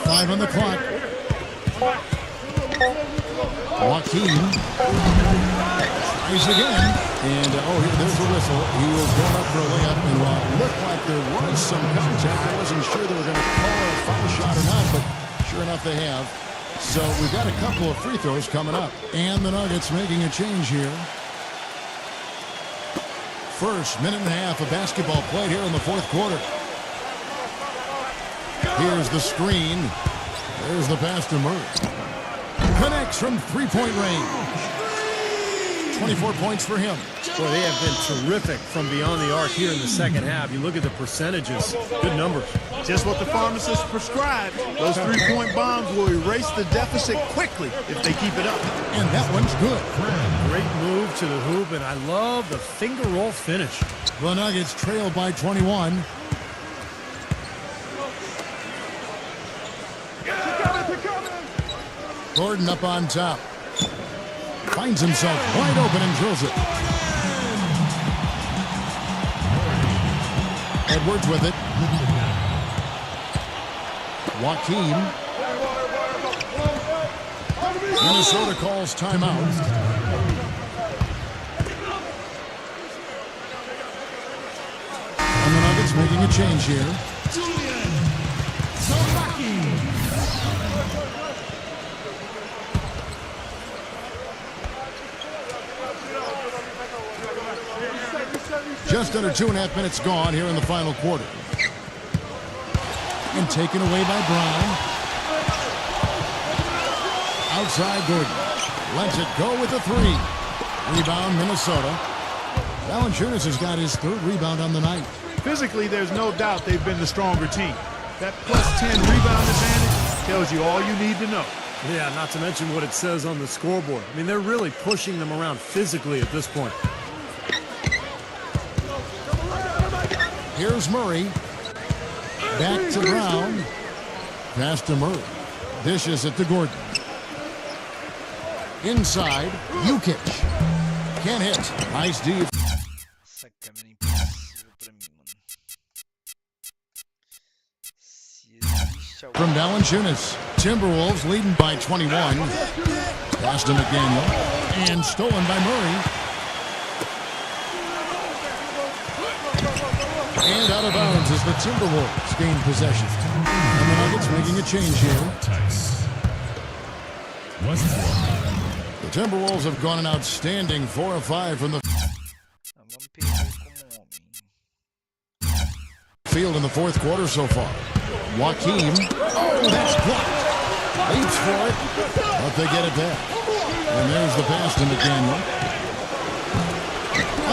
Five on the clock. Joaquin tries again. And, there's a whistle. He was going up for a layup, and while it looked like there was some contact, I wasn't sure they were going to call it a foul shot or not, but sure enough they have. So we've got a couple of free throws coming up. And the Nuggets making a change here. First minute and a half of basketball played here in the fourth quarter. Here's the screen. There's the pass to Murray. Connects from three-point range. 24 points for him. Boy, they have been terrific from beyond the arc here in the second half. You look at the percentages, good numbers. Just what the pharmacist prescribed. Those three-point bombs will erase the deficit quickly if they keep it up. And that one's good. Great move to the hoop, and I love the finger roll finish. The Nuggets trail by 21. Gordon up on top. Finds himself wide open and drills it. Edwards with it. Joaquin. Minnesota calls timeout. And the Nuggets making a change here. Just under 2.5 minutes gone here in the final quarter. And taken away by Brown. Outside Gordon. Lets it go with the three. Rebound Minnesota. Valanciunas has got his third rebound on the night. Physically, there's no doubt they've been the stronger team. That +10 rebound advantage tells you all you need to know. Yeah, not to mention what it says on the scoreboard. I mean, they're really pushing them around physically at this point. Here's Murray. Back to Brown. Pass to Murray. Dishes it to Gordon. Inside, Jukic. Can't hit. Nice D. Essa câmera é impossível pra mim, mano. Se existe algum... From Valanciunas. Timberwolves leading by 21. Pass to McDaniel. And stolen by Murray. And out of bounds as the Timberwolves gain possession. And the Nuggets making a change here. The Timberwolves have gone an outstanding 4 of 5 from the Vamos perder como homem. field in the fourth quarter so far. Joaquin. Oh, that's blocked. Leaps for it, but they get it back. And there's the pass to McDaniel.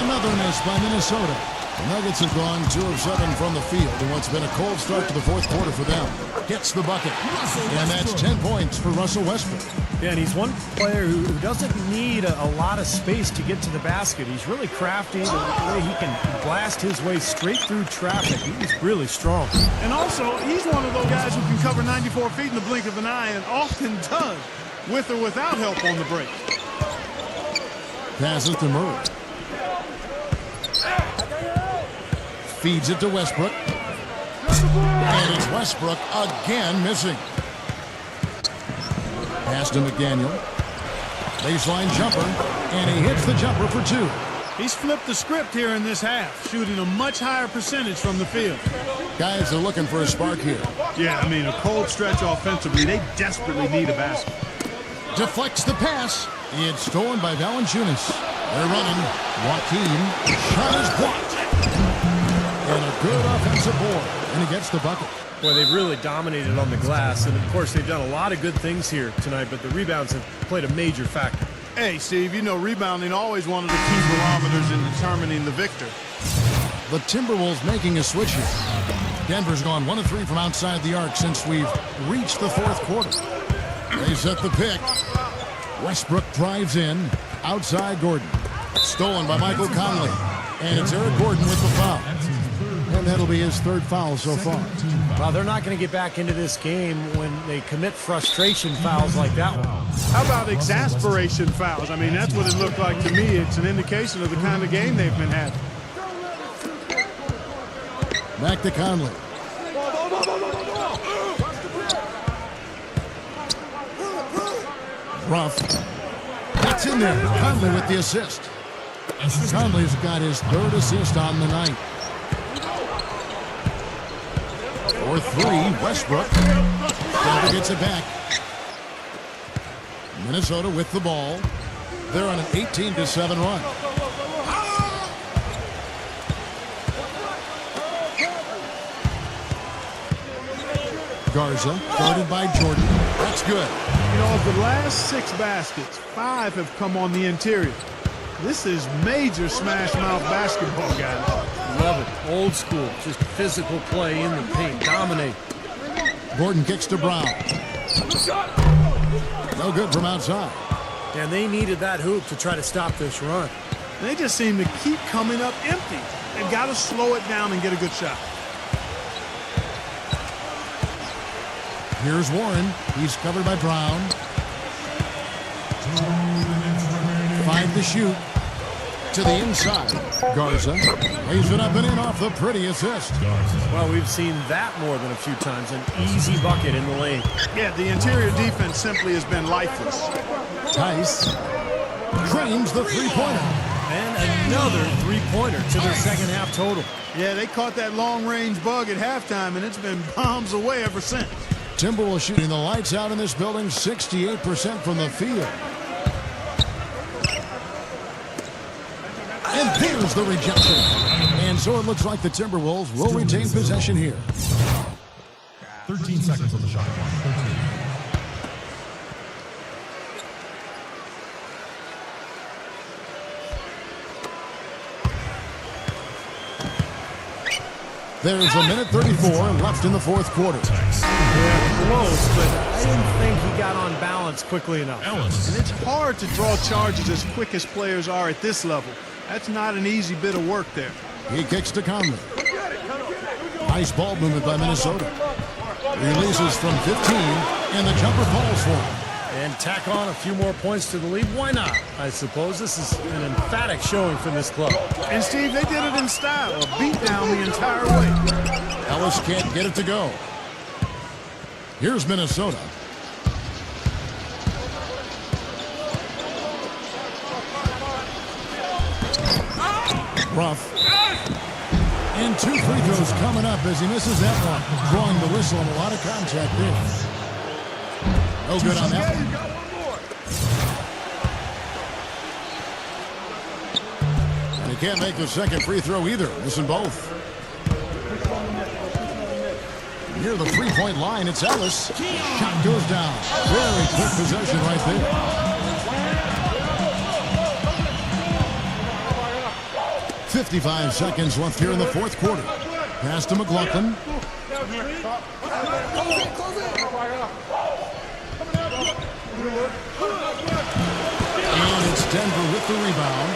Another miss by Minnesota. The Nuggets have gone 2 of 7 from the field in what's been a cold start to the fourth quarter for them. Gets the bucket. And that's 10 points for Russell Westbrook. Yeah, and he's one player who doesn't need a lot of space to get to the basket. He's really crafty. The way he can blast his way straight through traffic. He's really strong. And also, he's one of those guys who can cover 94 feet in the blink of an eye and often does, with or without help on the break. Passes to Murray. Feeds it to Westbrook. And it's Westbrook again missing. Pass to McDaniel. Baseline jumper. And he hits the jumper for 2. He's flipped the script here in this half, shooting a much higher percentage from the field. Guys are looking for a spark here. Yeah, I mean, a cold stretch offensively. They desperately need a basket. Deflects the pass. It's stolen by Valanciunas. They're running. Joaquin. Shot is blocked. And a good offensive board. And he gets the bucket. Boy, they've really dominated on the glass. And, of course, they've done a lot of good things here tonight, but the rebounds have played a major factor. Hey, Steve, you know rebounding always one of the key barometers in determining the victor. The Timberwolves making a switch here. Denver's gone 1 of 3 from outside the arc since we've reached the fourth quarter. They set the pick. Westbrook drives in. Outside Gordon. Stolen by Michael Conley. And it's Eric Gordon with the foul. And that'll be his 3rd foul so far. Well, they're not going to get back into this game when they commit frustration fouls like that one. How about exasperation fouls? I mean, that's what it looked like to me. It's an indication of the kind of game they've been having. Back to Conley. Ruff. That's in there. Conley with the assist. Conley's got his 3rd assist on the night. For 3, Westbrook. Denver gets it back. Minnesota with the ball. They're on an 18-7 run. Garza, guarded by Jordan. That's good. You know, of the last 6 baskets, 5 have come on the interior. This is major smash mouth basketball, guys. Love it. Old school. Just physical play in the paint. Dominate. Gordon kicks to Brown. No good from outside. And they needed that hoop to try to stop this run. They just seem to keep coming up empty. They've got to slow it down and get a good shot. Here's Warren. He's covered by Brown. 5 to shoot. To the inside. Garza lays it up and in off the pretty assist. Well, we've seen that more than a few times. An easy bucket in the lane. Yeah, the interior defense simply has been lifeless. Tice drains the three-pointer. And another three-pointer to their second half total. Yeah, they caught that long-range bug at halftime, and it's been bombs away ever since. Timberwolves shooting the lights out in this building, 68% from the field. And there's the rejection. And so it looks like the Timberwolves will retain possession here. 13 seconds on the shot clock. 13. There's a minute 34 left in the fourth quarter. Yeah, close, but I didn't think he got on balance quickly enough. And it's hard to draw charges as quick as players are at this level. That's not an easy bit of work there. He kicks to Conley. Nice ball movement by Minnesota. Releases from 15, and the jumper falls for him. And tack on a few more points to the lead. Why not? I suppose this is an emphatic showing from this club. And, Steve, they did it in style. A beat down the entire way. Ellis can't get it to go. Here's Minnesota. Ruff. And 2 free throws coming up as he misses that one. Drawing the whistle and a lot of contact there. No good on that one. And he can't make the second free throw either. Missing both. Near the three-point line, it's Ellis. Shot goes down. Very quick possession right there. 55 seconds left here in the fourth quarter. Pass to McLaughlin. And it's Denver with the rebound.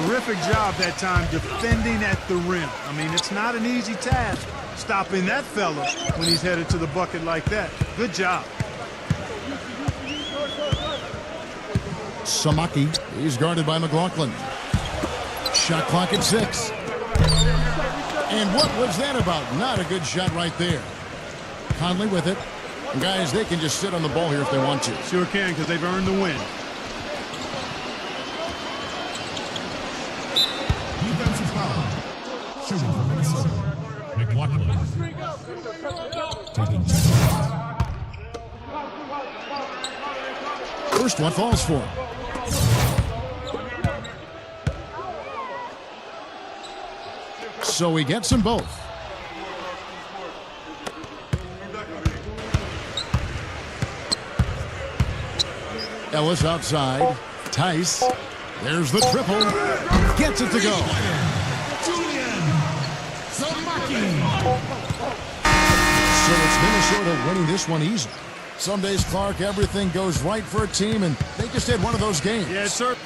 Terrific job that time defending at the rim. I mean, it's not an easy task stopping that fella when he's headed to the bucket like that. Good job. Samaki, he's guarded by McLaughlin. Shot clock at 6. And what was that about? Not a good shot right there. Conley with it. And guys, they can just sit on the ball here if they want to. Sure can, because they've earned the win. Defensive foul. Shooting for Minnesota. McLaughlin. Taking 2 shots. First one falls for him. So he gets them both. Ellis outside. Tice. There's the triple. Gets it to go. So it's Minnesota winning this one easy. Some days, Clark, everything goes right for a team, and they just had one of those games. Yes, sir.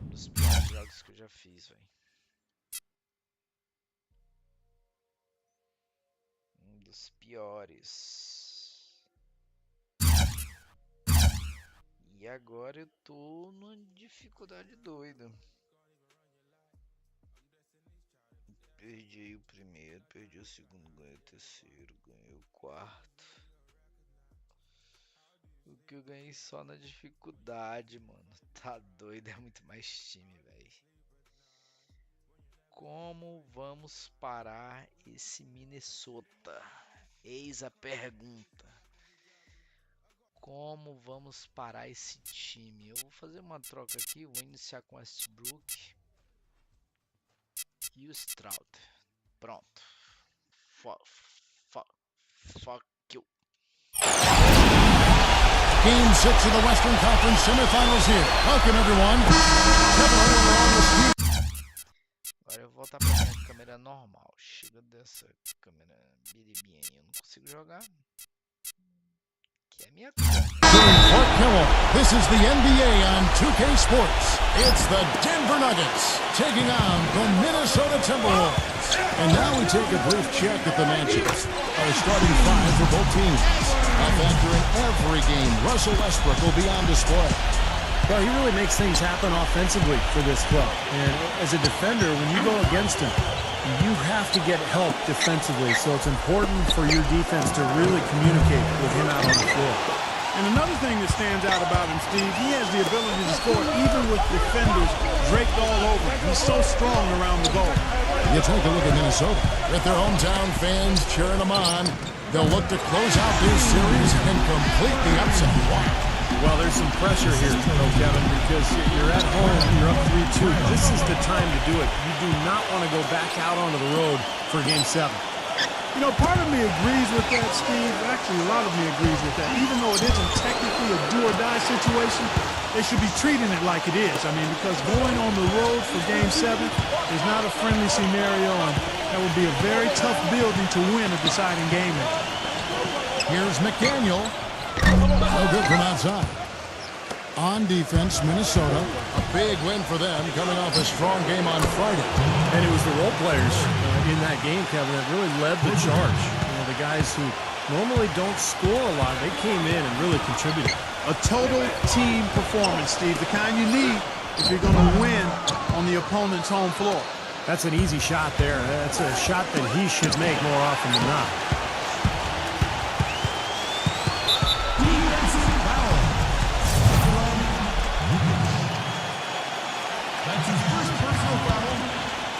Dos piores jogos que eu já fiz, velho. Dos piores. E agora eu tô numa dificuldade doida. Perdi o primeiro, perdi o segundo, ganhei o terceiro, ganhei o quarto. O que eu ganhei só na dificuldade, mano. Tá doido, é muito mais time, velho. Como vamos parar esse Minnesota? Eis a pergunta. Como vamos parar esse time? Eu vou fazer uma troca aqui, vou iniciar com Westbrook e o Stroud. Pronto. Fuck you. Game 6 of the Western Conference semifinals here. Welcome, everyone. Agora eu vou voltar pra minha câmera normal. Chega dessa câmera biribinha aí. Eu não consigo jogar. Que é minha câmera. Fort Carroll, this is the NBA on 2K Sports. It's the Denver Nuggets taking on the Minnesota Timberwolves. And now we take a brief check at the matchups. Our starting 5 for both teams. A factor in every game, Russell Westbrook will be on display. Well, he really makes things happen offensively for this club. And as a defender, when you go against him, you have to get help defensively. So it's important for your defense to really communicate with him out on the floor. And another thing that stands out about him, Steve, he has the ability to score even with defenders draped all over him. He's so strong around the goal. You take a look at Minnesota. With their hometown fans cheering them on, they'll look to close out this series and complete the upset. Well, there's some pressure here, though, Kevin, because you're at home, you're up 3-2. This is the time to do it. You do not want to go back out onto the road for Game 7. You know, part of me agrees with that, Steve. Actually, a lot of me agrees with that. Even though it isn't technically a do-or-die situation, they should be treating it like it is. I mean, because going on the road for Game 7 is not a friendly scenario, and that would be a very tough building to win a deciding game in. Here's McDaniel. No good from outside. On defense, Minnesota. A big win for them, coming off a strong game on Friday. And it was the role players in that game, Kevin, that really led the charge. You know, the guys who normally don't score a lot, they came in and really contributed. A total team performance, Steve, the kind you need if you're going to win on the opponent's home floor. That's an easy shot there. That's a shot that he should make more often than not. That's his first personal foul.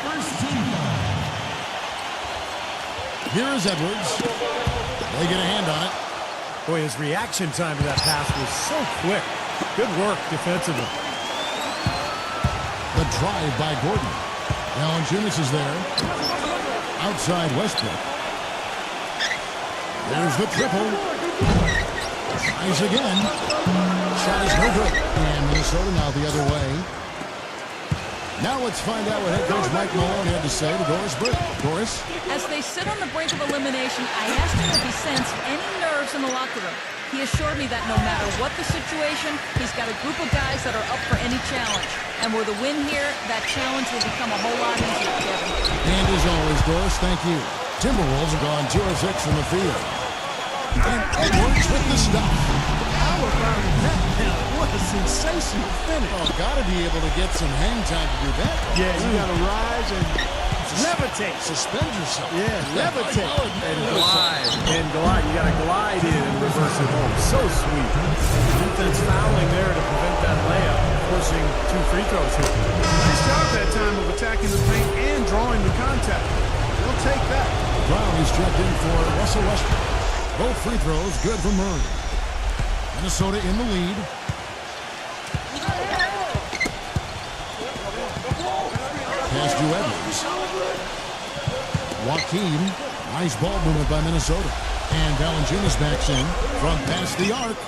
First team foul. Here is Edwards. They get a hand on it. Boy, his reaction time to that pass was so quick. Good work defensively. The drive by Gordon. Valanciunas is there. Outside Westbrook. There's the triple. Tries again. Shot is no No good. And Minnesota now the other way. Now let's find out what head coach Mike Malone had to say to Doris Burke. Doris? As they sit on the brink of elimination, I asked him if he sensed any nerves in the locker room. He assured me that no matter what the situation, he's got a group of guys that are up for any challenge. And with a win here, that challenge will become a whole lot easier, Kevin. And as always, Doris, thank you. Timberwolves have gone 2 of 6 from the field. And Edwards with the stop. How about that? What a sensational finish. Oh, got to be able to get some hang time to do that. Yeah, you got to rise and levitate. Suspend yourself. Yeah, levitate. And glide. And glide. You got to glide in and reverse it home. So sweet. Defense fouling there to prevent that layup, forcing 2 free throws here. Nice job that time of attacking the paint and drawing the contact. They'll take that. Brown is checked in for Russell Westbrook. Both free throws good for Murray. Minnesota in the lead. Pass to Edwards. Joaquin. Nice ball movement by Minnesota. And Valanciunas backs in from past the arc.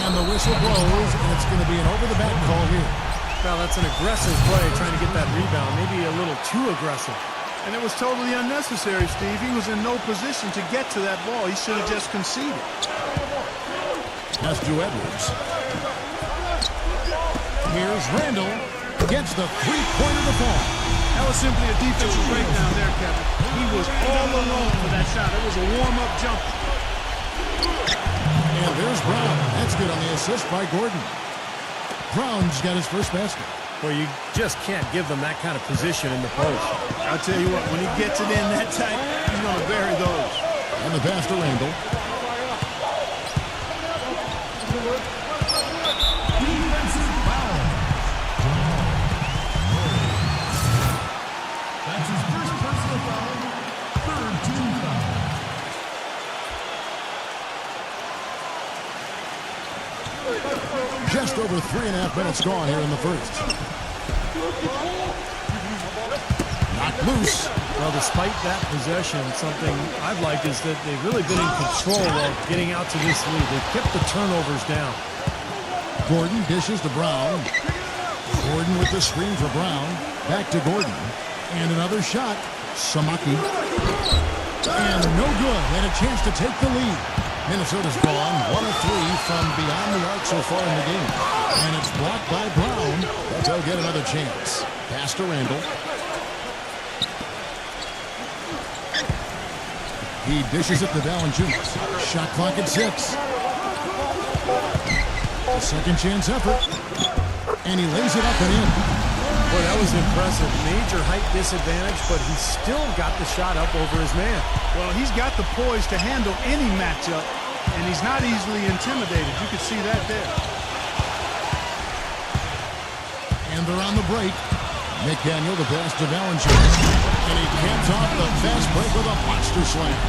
And the whistle blows, and it's going to be an over-the-back call here. Well, that's an aggressive play, trying to get that rebound. Maybe a little too aggressive. And it was totally unnecessary, Steve. He was in no position to get to that ball. He should have just conceded. Pass to Edwards. Here's Randall. Gets the three-pointer to fall. That was simply a defensive breakdown there, Kevin. He was all alone for that shot. It was a warm-up jumper. And there's Brown. That's good on the assist by Gordon. Brown's got his first basket. Well, you just can't give them that kind of position in the post. I'll tell you what, when he gets it in that tight, he's going to bury those. And the pass to Randall. Defensive foul. That's his first personal foul. Third team foul. Just over 3.5 minutes gone here in the first. Knocked loose. Well, despite that possession, something I've liked is that they've really been in control of getting out to this lead. They've kept the turnovers down. Gordon dishes to Brown. Gordon with the screen for Brown. Back to Gordon. And another shot. Samaki. And no good. And a chance to take the lead. Minnesota's gone 1 of 3 from beyond the arc so far in the game. And it's blocked by Brown, but they'll get another chance. Pass to Randall. He dishes it to Valanciunas. Shot clock at 6. A second chance effort. And he lays it up and in. Boy, that was impressive. Major height disadvantage, but he still got the shot up over his man. Well, he's got the poise to handle any matchup, and he's not easily intimidated. You can see that there. And they're on the break. McDaniel, the pass to Valanciunas. And he caps off the fast break with a monster slam.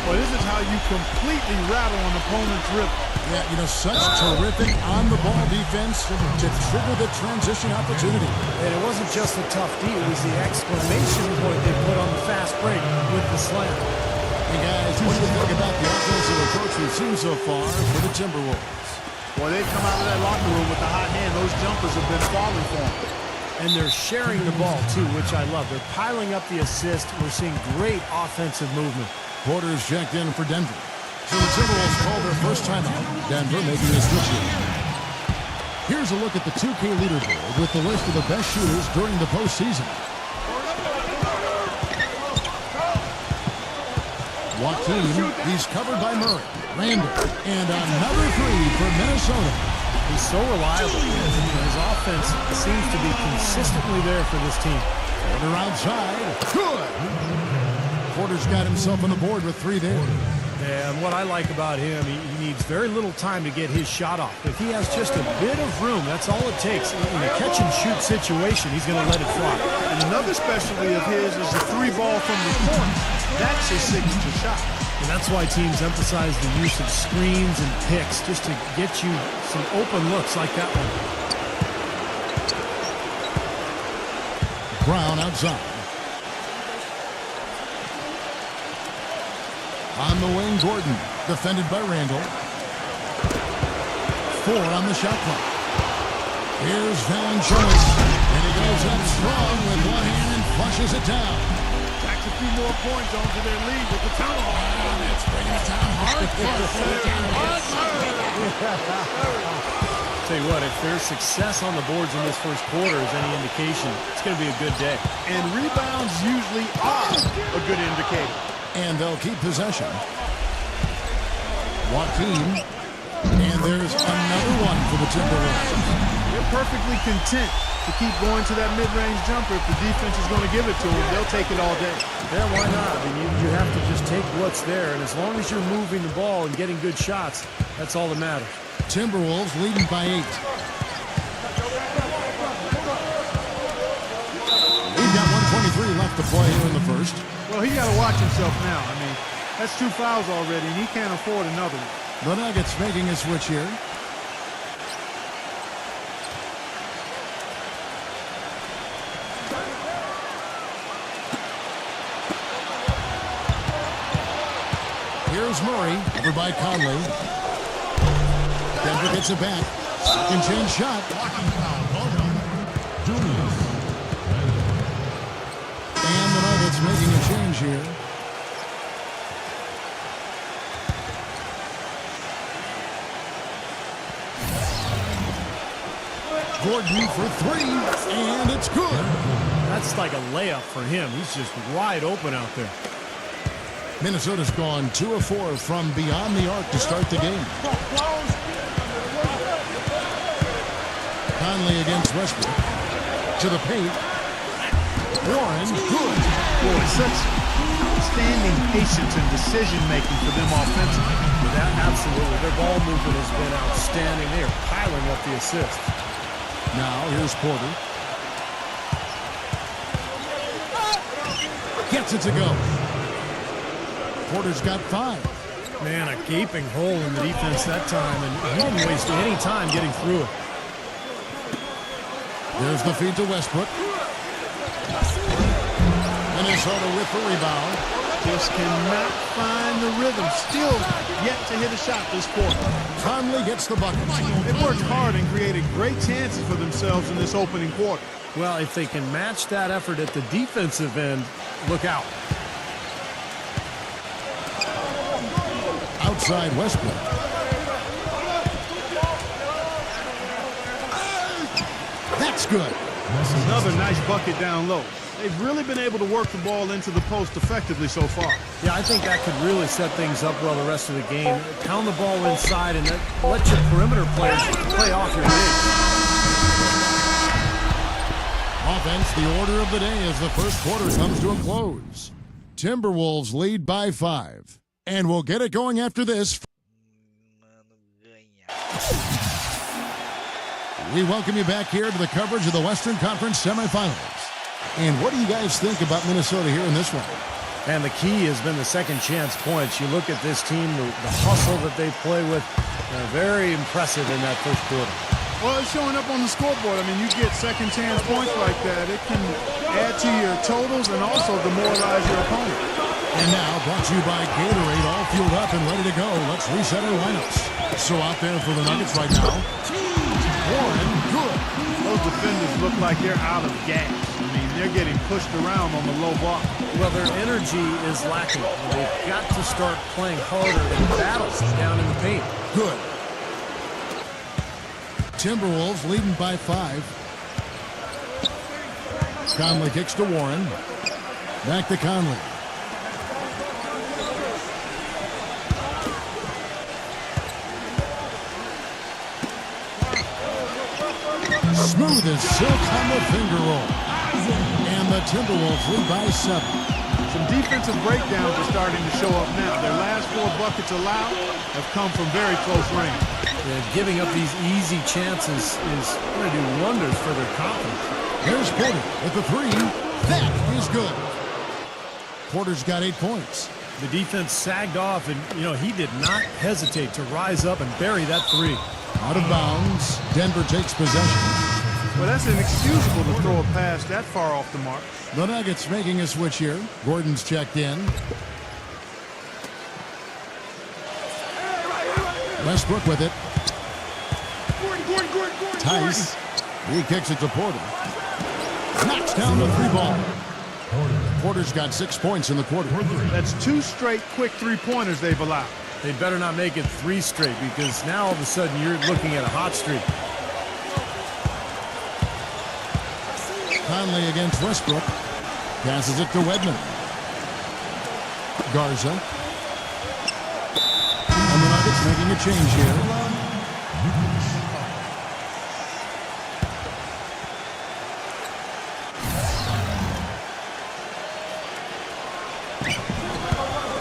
Well, this is how you completely rattle an opponent's rhythm. Yeah, you know, such terrific on-the-ball defense to trigger the transition opportunity. And it wasn't just the tough D, it was the exclamation point they put on the fast break with the slam. Hey, guys, what do you think about the offensive approach we've seen so far for the Timberwolves? Boy, they come out of that locker room with the hot hand. Those jumpers have been falling for them. And they're sharing the ball, too, which I love. They're piling up the assist. We're seeing great offensive movement. Porter's checked in for Denver. So the Timberwolves call their first timeout. Denver making a switch in. Here's a look at the 2K leaderboard with the list of the best shooters during the postseason. Joaquin, he's covered by Murray. Randall, and another three for Minnesota. He's so reliable. His offense seems to be consistently there for this team. Porter outside. Good. Porter's got himself on the board with 3 there. And what I like about him, he needs very little time to get his shot off. If he has just a bit of room, that's all it takes. In a catch-and-shoot situation, he's going to let it fly. And another specialty of his is the 3 ball from the corner. That's his signature shot. And that's why teams emphasize the use of screens and picks, just to get you some open looks like that one. Brown outside. On the wing, Gordon, defended by Randall. 4 on the shot clock. Here's Valanciunas, and he goes up strong with one hand and flushes it down. Tacks a few more points onto their lead with the tomahawk. And it's bringing it down hard. Tell you what, if there's success on the boards in this first quarter is any indication, it's going to be a good day. And rebounds usually are a good indicator. And they'll keep possession. Joaquin, and there's another one for the Timberwolves. They're perfectly content to keep going to that mid-range jumper. If the defense is going to give it to them, they'll take it all day. Yeah, why not? I mean, you have to just take what's there, and as long as you're moving the ball and getting good shots, that's all that matters. Timberwolves leading by 8. We've got 1:23 left to play here in the first. Well, he got to watch himself now. I mean, that's 2 fouls already, and he can't afford another one. The Nuggets making a switch here. Here's Murray, over by Conley. Denver gets it back. Second chance shot. And the Nuggets making a change here. Gordon for 3, and it's good. That's like a layup for him. He's just wide open out there. Minnesota's gone 2 of 4 from beyond the arc to start the game. Conley against Westbrook. To the paint. Warren, good. Boy, such outstanding patience and decision-making for them offensively. Absolutely. Their ball movement has been outstanding. They are piling up the assists. Now, here's Porter. Gets it to go. Porter's got 5. Man, a gaping hole in the defense that time, and he didn't waste any time getting through it. There's the feed to Westbrook. Minnesota with the rebound. Just cannot find the rhythm. Still yet to hit a shot this quarter. Conley gets the bucket. They worked hard and created great chances for themselves in this opening quarter. Well, if they can match that effort at the defensive end, look out. Outside Westbrook. That's good. Another nice bucket down low. They've really been able to work the ball into the post effectively so far. Yeah, I think that could really set things up well the rest of the game. Pound the ball inside and let your perimeter players play off your bigs. Offense, the order of the day as the first quarter comes to a close. Timberwolves lead by 5. And we'll get it going after this. We welcome you back here to the coverage of the Western Conference semifinals. And what do you guys think about Minnesota here in this one? And the key has been the second chance points. You look at this team, the hustle that they play with, very impressive in that first quarter. Well, it's showing up on the scoreboard. I mean, you get second chance points like that. It can add to your totals and also demoralize your opponent. And now, brought to you by Gatorade, all fueled up and ready to go. Let's reset our lineups. So out there for the Nuggets right now. Warren, good. Those defenders look like they're out of gas. I mean, they're getting pushed around on the low block. Well, their energy is lacking. They've got to start playing harder and battles down in the paint. Good. Timberwolves leading by 5. Conley kicks to Warren. Back to Conley. Smooth as silk on the finger roll. And the Timberwolves lead by 7. Some defensive breakdowns are starting to show up now. Their last 4 buckets allowed have come from very close range. Giving up these easy chances is going to do wonders for their confidence. There's Porter with the 3. That is good. Porter's got 8 points. The defense sagged off, and, he did not hesitate to rise up and bury that 3. Out of bounds. Denver takes possession. Well, that's inexcusable to throw a pass that far off the mark. The Nuggets making a switch here. Gordon's checked in. Westbrook with it. Tice. He kicks it to Porter. Knocks down the three ball. Porter's got 6 points in the quarter. That's 2 straight quick three-pointers they've allowed. They better not make it 3 straight, because now all of a sudden you're looking at a hot streak. Conley against Westbrook. Passes it to Wedman. Garza. And the Nuggets making a change here.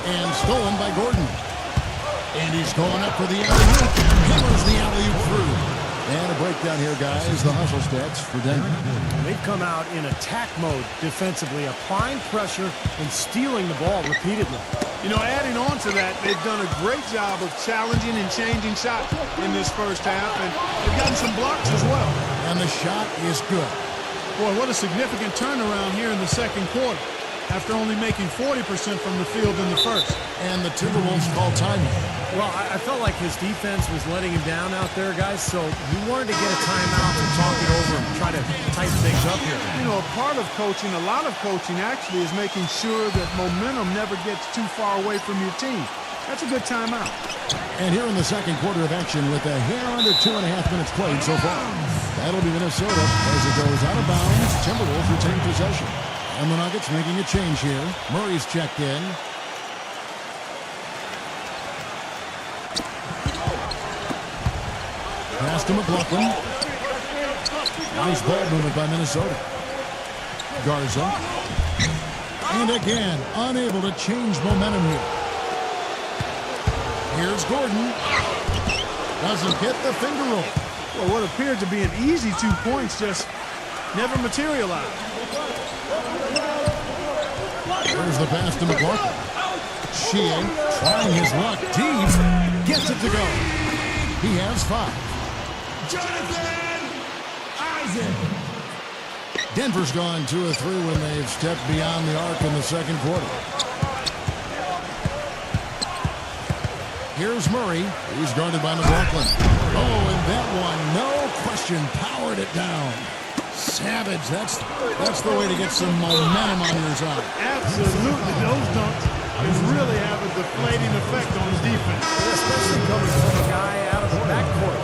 And stolen by Gordon. And he's going up for the alley-oop. Hammers the alley-oop through. And a breakdown here, guys. The hustle stats for Denver. They've come out in attack mode defensively, applying pressure and stealing the ball repeatedly. You know, adding on to that, they've done a great job of challenging and changing shots in this first half, and they've gotten some blocks as well. And the shot is good. Boy, what a significant turnaround here in the second quarter, after only making 40% from the field in the first. And the Timberwolves call timeout. Well, I felt like his defense was letting him down out there, guys, so he wanted to get a timeout and talk it over and try to tighten things up here. You know, a part of coaching, a lot of coaching actually, is making sure that momentum never gets too far away from your team. That's a good timeout. And here in the second quarter of action with a hair under 2.5 minutes played so far. That'll be Minnesota as it goes out of bounds. Timberwolves retain possession. And the Nuggets making a change here. Murray's checked in. Pass to McLaughlin. Nice ball movement by Minnesota. Garza. And again, unable to change momentum here. Here's Gordon. Doesn't get the finger roll. Well, what appeared to be an easy 2 points just never materialized. There's the pass to McLaughlin. Sheehan trying his luck deep. Gets it to go. He has 5. Jonathan Isaac. Denver's gone 2 of 3 when they've stepped beyond the arc in the second quarter. Here's Murray. He's guarded by McLaughlin. Oh, and that one, no question, powered it down. Savage, that's the way to get some momentum on your side. Absolutely. Those dunks is really have a deflating effect on the defense. Especially coming from a guy out of the backcourt.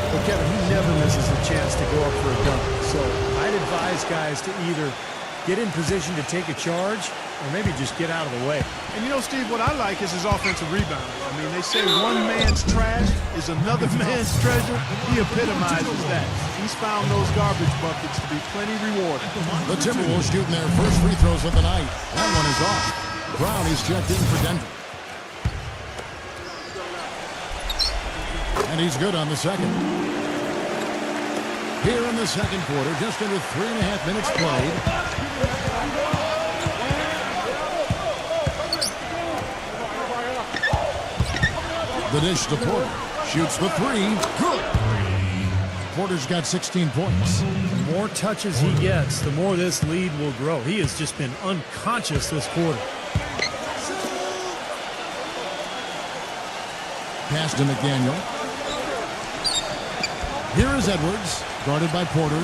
But Kevin, he never misses a chance to go up for a dunk. So I'd advise guys to either get in position to take a charge or maybe just get out of the way. And you know, Steve, what I like is his offensive rebounding. I mean, they say one man's trash is another man's treasure. He epitomizes that. He's found those garbage buckets to be plenty rewarding. The Timberwolves shooting their first free throws of the night. That one is off. Brown is checked in for Denver. And he's good on the second. Here in the second quarter, just under 3.5 minutes played. The dish to Porter. Shoots the 3. Good. Porter's got 16 points. The more touches he gets, the more this lead will grow. He has just been unconscious this quarter. Pass to McDaniel. Here is Edwards, guarded by Porter.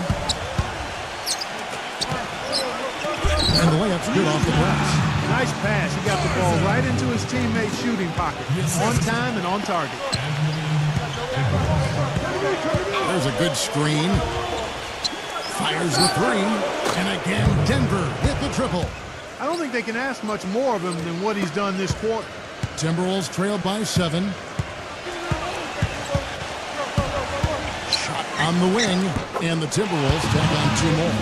And the layup's good off the press. Nice pass. He got the ball right into his teammate's shooting pocket. On time and on target. There's a good screen. Fires the 3. And again, Denver hit the triple. I don't think they can ask much more of him than what he's done this quarter. Timberwolves trail by 7. Shot on the wing. And the Timberwolves tack on 2 more.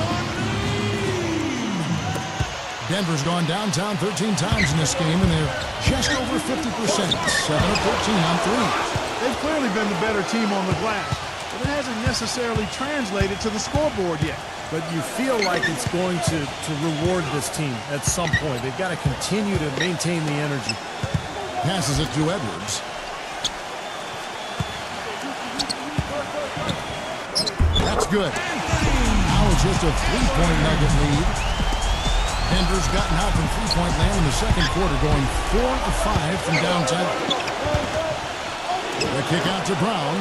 Denver's gone downtown 13 times in this game, and they're just over 50%. 7 of 13 on 3. They've clearly been the better team on the glass, but it hasn't necessarily translated to the scoreboard yet. But you feel like it's going to reward this team at some point. They've got to continue to maintain the energy. Passes it to Edwards. That's good. Now it's just a 3-point Nugget lead. Denver's gotten out from 3-point land in the second quarter, going 4 of 5 from downtown. The kick out to Brown.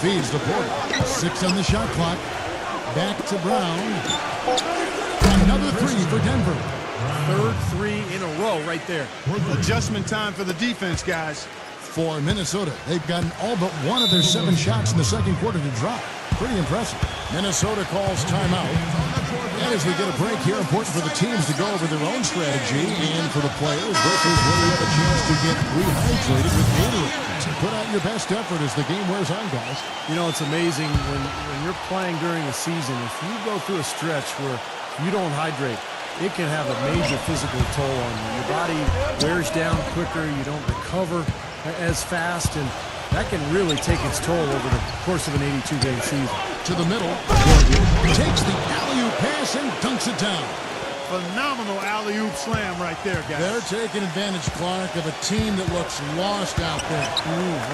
Feeds to Porter. 6 on the shot clock. Back to Brown. Another 3 for Denver. Third 3 in a row right there. Adjustment time for the defense, guys. For Minnesota, they've gotten all but one of their 7 shots in the second quarter to drop. Pretty impressive. Minnesota calls timeout. And as we get a break here, important for the teams to go over their own strategy, and for the players, this is where you have a chance to get rehydrated with Gatorade. So put out your best effort as the game wears on, guys. You know, it's amazing when you're playing during the season, if you go through a stretch where you don't hydrate, it can have a major physical toll on you. Your body wears down quicker, you don't recover as fast, and that can really take its toll over the course of an 82-game season. To the middle, Gordon takes the alley-oop pass and dunks it down. Phenomenal alley-oop slam right there, guys. They're taking advantage, Clark, of a team that looks lost out there.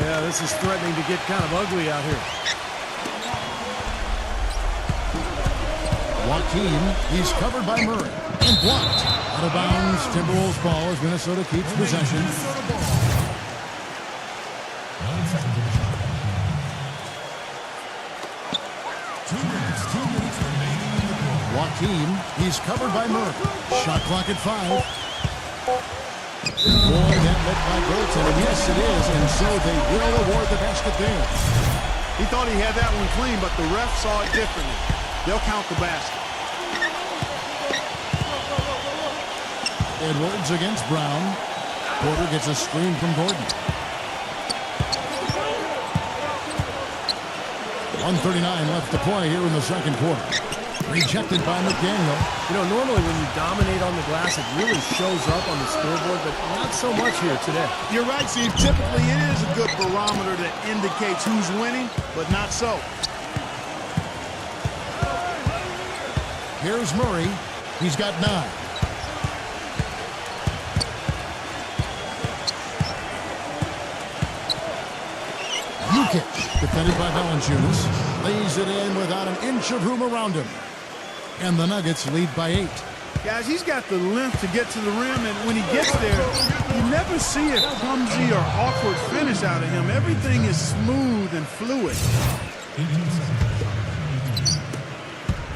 Yeah, this is threatening to get kind of ugly out here. Joaquin, he's covered by Murray and blocked. Out of bounds, Timberwolves ball as Minnesota keeps possession. Joaquin, he's covered by Murray. Shot clock at 5. Boy, that met by goaltender. Yes, it is, and so they will award the basket there. He thought he had that one clean, but the ref saw it differently. They'll count the basket. Edwards against Brown. Porter gets a screen from Gordon. 1:39 left to play here in the second quarter. Rejected by McDaniel. You know, normally when you dominate on the glass, it really shows up on the scoreboard, but not so much here today. You're right, Steve. Typically, it is a good barometer that indicates who's winning, but not so. Here's Murray. He's got 9. Jukic, defended by Valanciunas, lays it in without an inch of room around him. And the Nuggets lead by 8. Guys, he's got the length to get to the rim, and when he gets there, you never see a clumsy or awkward finish out of him. Everything is smooth and fluid.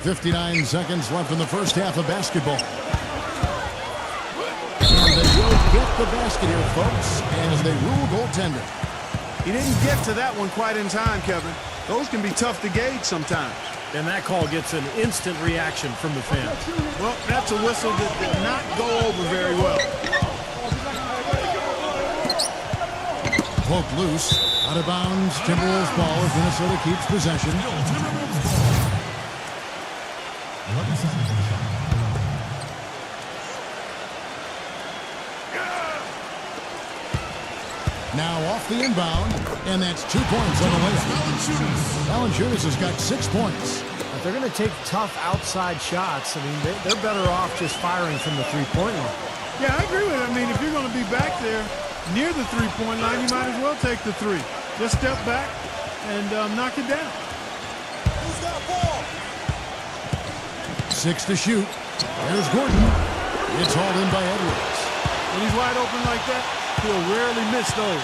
59 seconds left in the first half of basketball. And they will get the basket here, folks, as they rule goaltender. He didn't get to that one quite in time, Kevin. Those can be tough to gauge sometimes. And that call gets an instant reaction from the fans. Well, that's a whistle that did not go over very well. Poked loose, out of bounds, Timberwolves ball as Minnesota keeps possession. Now off the inbound, and that's 2 points on the way. Valanciunas has got 6 points. If they're going to take tough outside shots, I mean, they're better off just firing from the three-point line. Yeah, I agree with it. I mean, if you're going to be back there near the three-point line, you might as well take the 3. Just step back and knock it down. Who's got ball? 6 to shoot. There's Gordon. It's hauled in by Edwards. When he's wide open like that, he'll rarely miss those.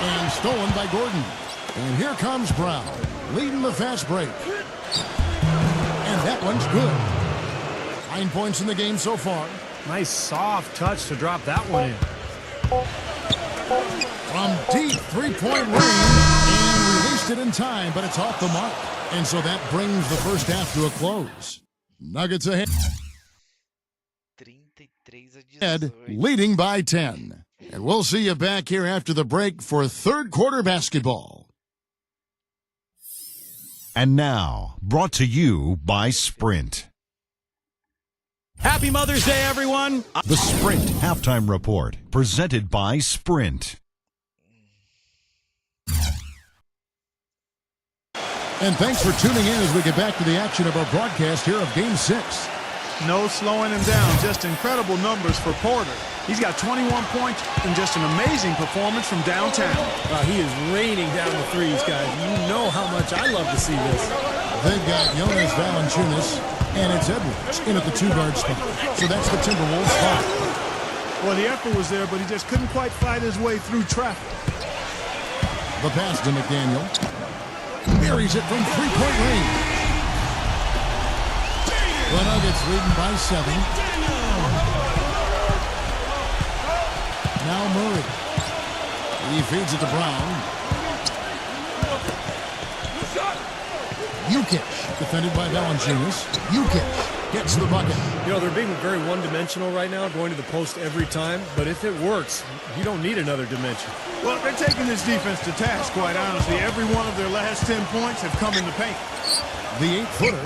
And stolen by Gordon. And here comes Brown, leading the fast break. And that one's good. 9 points in the game so far. Nice soft touch to drop that one in. From deep three-point range, and released it in time, but it's off the mark. And so that brings the first half to a close. Nuggets ahead, 33-18. leading by 10. And we'll see you back here after the break for third quarter basketball. And now, brought to you by Sprint. Happy Mother's Day, everyone. The Sprint Halftime Report, presented by Sprint. And thanks for tuning in as we get back to the action of our broadcast here of Game 6. No slowing him down. Just incredible numbers for Porter. He's got 21 points and just an amazing performance from downtown. He is raining down the threes, guys. You know how much I love to see this. They've got Jonas Valanciunas, and it's Edwards in at the 2-guard spot. So that's the Timberwolves spot. Well, the effort was there, but he just couldn't quite fight his way through traffic. The pass to McDaniel. Buries it from three-point range. The Nuggets leading by 7. Now Murray. He feeds it to Brown. Jukic, defended by Valanciunas. Jukic gets the bucket. You know, they're being very one-dimensional right now, going to the post every time. But if it works, you don't need another dimension. Well, they're taking this defense to task, quite honestly. Every one of their last 10 points have come in the paint. The 8-footer.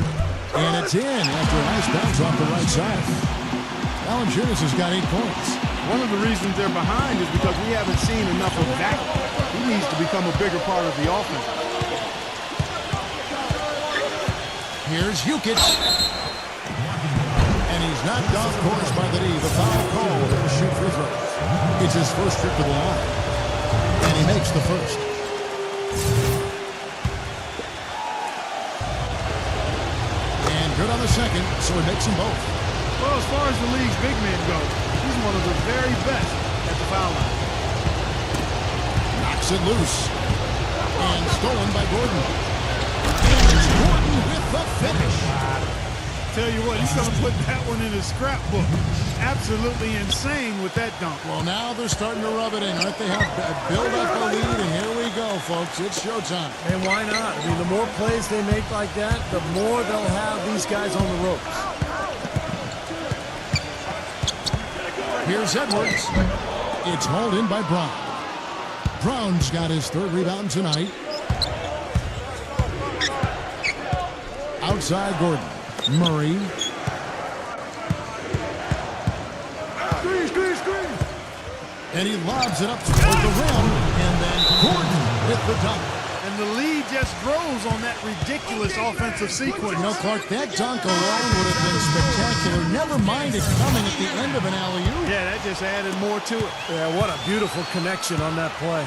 And it's in after a nice bounce off the right side. Valanciunas has got 8 points. One of the reasons they're behind is because we haven't seen enough of that. He needs to become a bigger part of the offense. Here's Jukic. And he's knocked off course by the knee. The foul call. He'll shoot free throws. It's his first trip to the line. And he makes the first. And good on the second, so he makes them both. Well, as far as the league's big men go, he's one of the very best at the foul line. Knocks it loose. And stolen by Gordon. And it's Gordon with the finish. Tell you what, he's going to put that one in his scrapbook. Absolutely insane with that dunk. Well, now they're starting to rub it in, aren't they? Build up the lead, and here we go, folks. It's showtime. And why not? I mean, the more plays they make like that, the more they'll have these guys on the ropes. Here's Edwards. It's hauled in by Brown. Brown's got his third rebound tonight. Outside Gordon. Murray. Screen. And he lobs it up toward the rim. And then Gordon with the dunk. And the lead just grows on that ridiculous offensive sequence. You know, Clark, that dunk alone would have been spectacular. Never mind it coming at the end of an alley-oop. Yeah, that just added more to it. Yeah, what a beautiful connection on that play.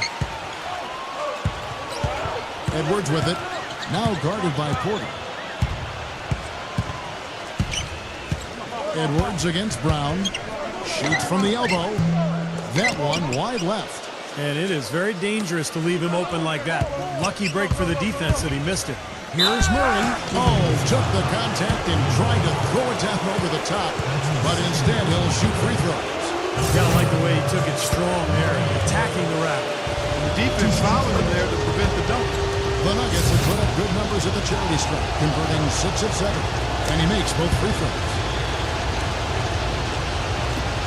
Edwards with it. Now guarded by Porter. Edwards against Brown. Shoots from the elbow. That one wide left. And it is very dangerous to leave him open like that. Lucky break for the defense that he missed it. Here's Murray. Oh, took the contact and tried to throw it down over the top. But instead, he'll shoot free throws. Gotta like the way he took it strong there, attacking the rack. And the defense following him there to prevent the dunk. The Nuggets have put up good numbers at the charity stripe, converting 6 of 7. And he makes both free throws.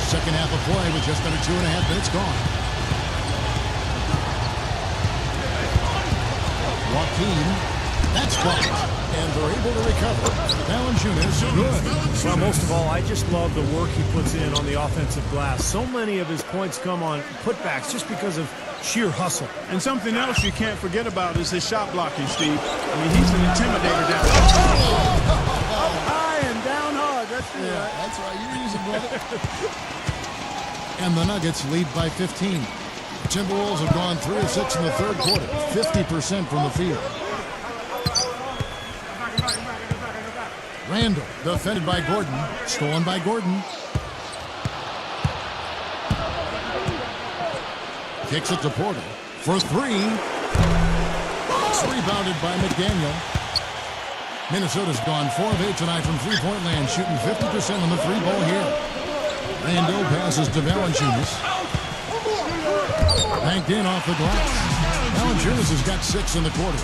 Second half of play with just under 2.5 minutes gone. Joaquin, that's blocked, and they're able to recover. Valanciunas, good. Well, most of all, I just love the work he puts in on the offensive glass. So many of his points come on putbacks just because of sheer hustle. And something else you can't forget about is his shot blocking, Steve. I mean, he's an intimidator down up high and down hard. That's right. You're using brother. And the Nuggets lead by 15. The Timberwolves have gone 3 of 6 in the third quarter, 50% from the field. Randall, defended by Gordon, stolen by Gordon. Kicks it to Porter for 3. It's rebounded by McDaniel. Minnesota's gone 4 of 8 tonight from three-point land, shooting 50% on the 3-ball here. Randall passes to Valanciunas. Banked in off the glass. Valanciunas has got 6 in the quarter.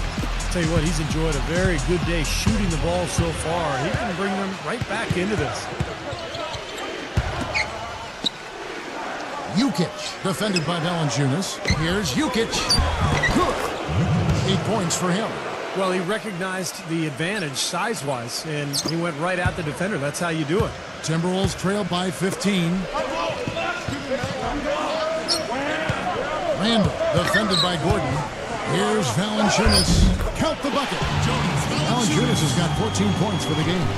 Tell you what, he's enjoyed a very good day shooting the ball so far. He can bring them right back into this. Jukic, defended by Valanciunas. Here's Jukic. Good. 8 points for him. Well, he recognized the advantage size-wise, and he went right at the defender. That's how you do it. Timberwolves trail by 15. Randall, defended by Gordon. Here's Valanciunas. Count the bucket. Valanciunas has got 14 points for the game.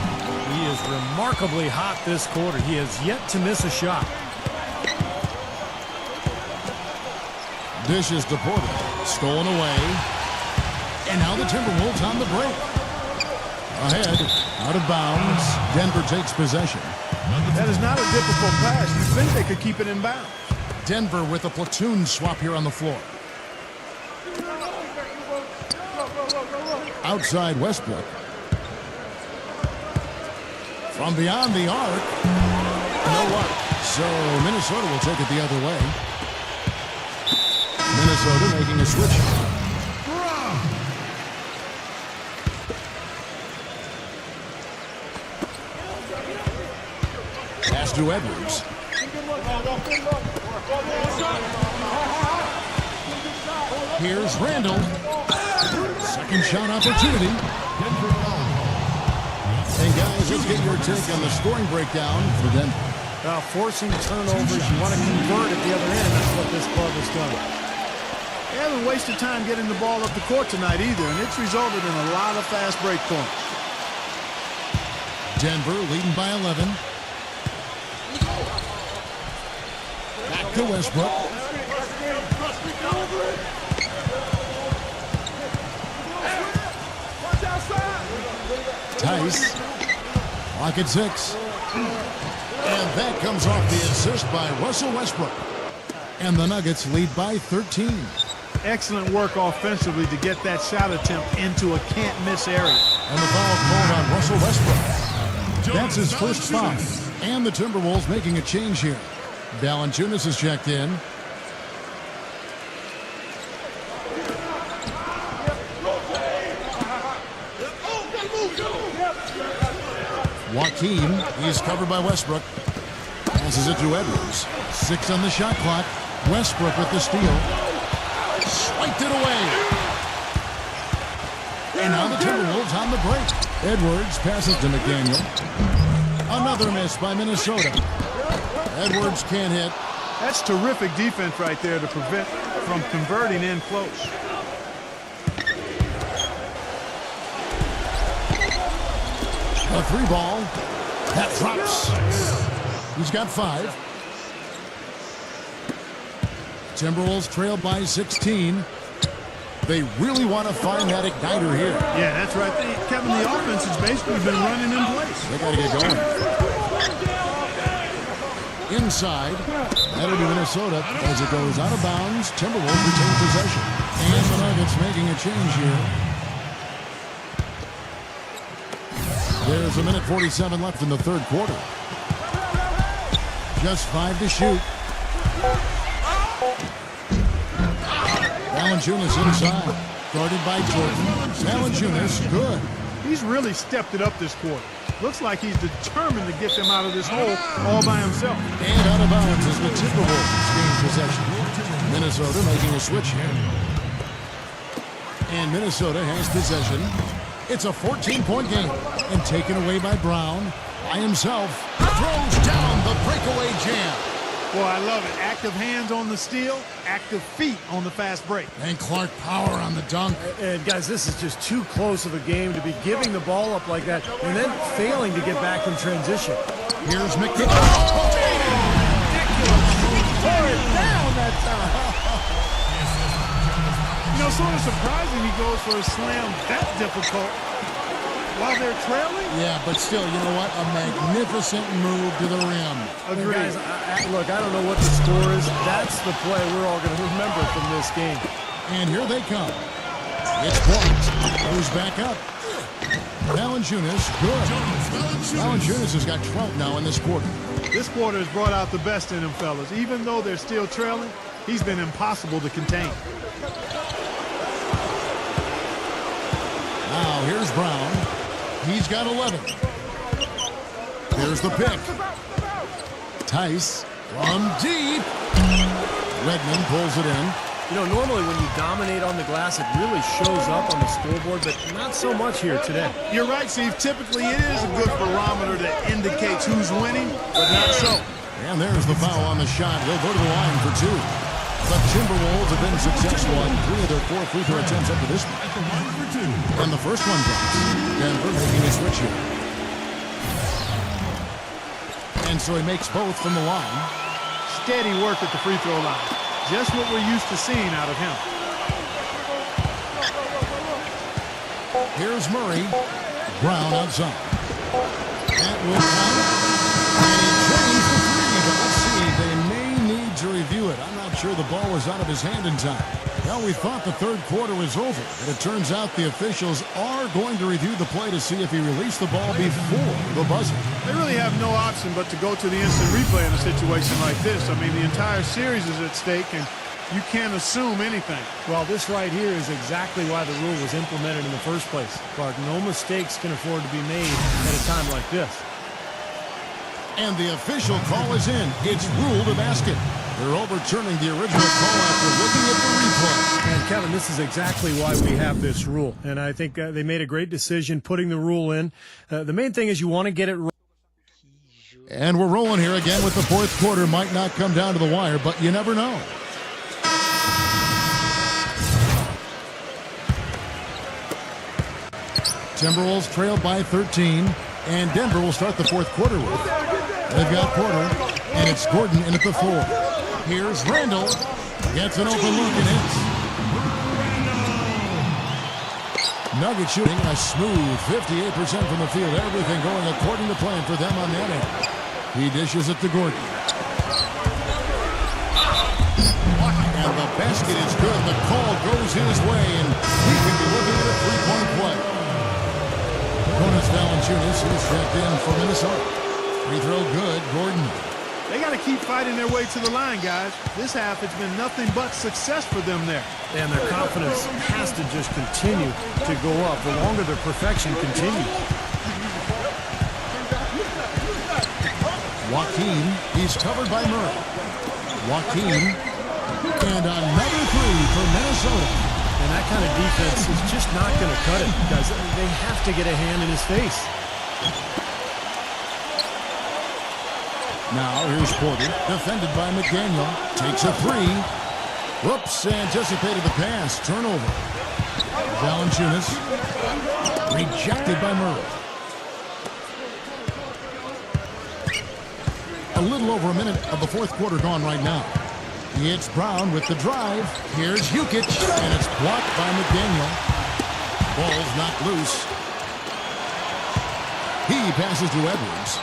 He is remarkably hot this quarter. He has yet to miss a shot. Dishes to Porter. Stolen away. And now the Timberwolves on the break. Ahead, out of bounds. Denver takes possession. That is not a difficult pass. You think they could keep it in bounds. Denver with a platoon swap here on the floor. outside Westbrook. From beyond the arc. No luck. So Minnesota will take it the other way. Minnesota making a switch. Pass to Edwards. Here's Randall. Second shot opportunity. And guys, let's get your take on the scoring breakdown for Denver. Forcing turnovers, you want to convert at the other end. That's what this club has done. They haven't wasted time getting the ball up the court tonight either, and it's resulted in a lot of fast break points. Denver leading by 11. Back to Westbrook. Tice. Clock at 6. And that comes off the assist by Russell Westbrook. And the Nuggets lead by 13. Excellent work offensively to get that shot attempt into a can't-miss area. And the foul called on Russell Westbrook. That's his first foul. And the Timberwolves making a change here. Valanciunas is checked in. Joaquin, he's covered by Westbrook. Passes it to Edwards. 6 on the shot clock. Westbrook with the steal. Swiped it away. And now the Timberwolves on the break. Edwards passes to McDaniel. Another miss by Minnesota. Edwards can't hit. That's terrific defense right there to prevent from converting in close. A 3 ball. That drops. He's got 5. Timberwolves trail by 16. They really want to find that igniter here. Yeah, that's right. Kevin, the offense has basically been running in place. They got to get going. Inside. That'll be Minnesota as it goes out of bounds. Timberwolves retain possession. And the Nuggets making a change here. There's a minute 47 left in the third quarter. Just 5 to shoot. Valanciunas inside. Guarded by Jordan. Valanciunas, good. He's really stepped it up this quarter. Looks like he's determined to get them out of this hole all by himself. And out of bounds as the Timberwolves gain possession. Minnesota making a switch here. And Minnesota has possession. It's a 14-point game. And taken away by Brown. By himself. Throws down the breakaway jam. Boy, I love it. Active hands on the steal, active feet on the fast break. And Clark Power on the dunk. And guys, this is just too close of a game to be giving the ball up like that and then failing to get back in transition. Here's McDaniel. Tore it down that time. You know, sort of surprising he goes for a slam that difficult while they're trailing. Yeah, but still, you know what? A magnificent move to the rim. Agreed. Guys, look, I don't know what the score is. That's the play we're all going to remember from this game. And here they come. It's blocked. Goes back up. Valanciunas, good. Valanciunas has got 12 now in this quarter. This quarter has brought out the best in him, fellas. Even though they're still trailing, he's been impossible to contain. Now, here's Brown. He's got 11. Here's the pick. Tice from deep. Redmond pulls it in. You know, normally when you dominate on the glass, it really shows up on the scoreboard, but not so much here today. You're right, Steve. Typically, it is a good barometer that indicates who's winning, but not so. And there's the foul on the shot. He'll go to the line for 2. The Timberwolves have been successful on 3 of their 4 free throw attempts up to this point. And the first one drops. Denver making a switch here. And so he makes both from the line. Steady work at the free throw line. Just what we're used to seeing out of him. Here's Murray. Brown outside. That will count. And he's shooting for 3, but let's see. They may need to review it. I'm not sure the ball was out of his hand in time. Well, we thought the third quarter was over, but it turns out the officials are going to review the play to see if he released the ball before the buzzer. They really have no option but to go to the instant replay in a situation like this. I mean, the entire series is at stake, and you can't assume anything. Well, this right here is exactly why the rule was implemented in the first place. Clark, no mistakes can afford to be made at a time like this. And the official call is in. It's ruled a basket. They're overturning the original call after looking at the replay. And, Kevin, this is exactly why we have this rule. And I think they made a great decision putting the rule in. The main thing is you want to get it right. And we're rolling here again with the fourth quarter. Might not come down to the wire, but you never know. Timberwolves trail by 13, and Denver will start the fourth quarter with. They've got Porter, and it's Gordon in at the 4. Here's Randall. Gets an open look and hits. Nugget shooting a smooth 58% from the field. Everything going according to plan for them on that end. He dishes it to Gordon. And the basket is good. The call goes his way, and he can be looking at a three-point play. Jonas Valanciunas is checked in for Minnesota. Free throw good. Gordon. They got to keep fighting their way to the line, guys. This half, it's been nothing but success for them there. And their confidence has to just continue to go up the longer their perfection continues. Joaquin, he's covered by Murray. Joaquin, and another three for Minnesota. And that kind of defense is just not going to cut it, guys. They have to get a hand in his face. Now here's Porter, defended by McDaniel. Takes a three. Whoops, anticipated the pass. Turnover. Valanciunas, rejected by Murray. A little over a minute of the fourth quarter gone right now. It's Brown with the drive. Here's Jukic, and it's blocked by McDaniel. Ball's knocked loose. He passes to Edwards.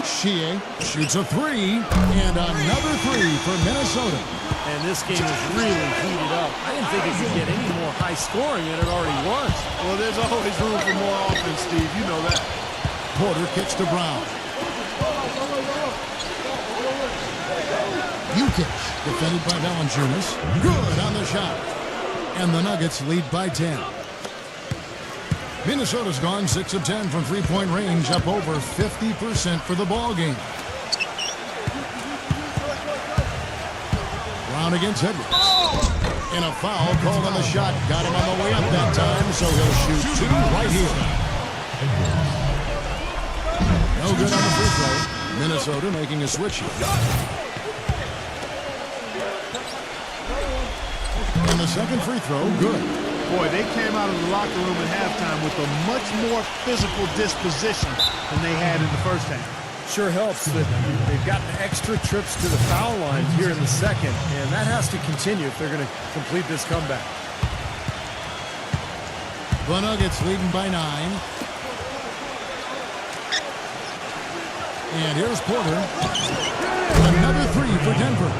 Shea shoots a three, and another three for Minnesota. And this game is really heated up. I didn't think it could get any more high scoring than it already was. Well, there's always room for more offense, Steve. You know that. Porter kicks to Brown. Jukic, defended by Valanciunas. Good on the shot. And the Nuggets lead by 10. Minnesota's gone 6 of 10 from three-point range, up over 50% for the ball game. Brown against Edwards. And a foul called on the shot. Got him on the way up that time, so he'll shoot two right here. No good on the free throw. Minnesota making a switch here. And the second free throw, good. Boy, they came out of the locker room at halftime with a much more physical disposition than they had in the first half. Sure helps that they've gotten extra trips to the foul line here in the second, and that has to continue if they're going to complete this comeback. The Nuggets leading by 9. And here's Porter. Another three for Denver.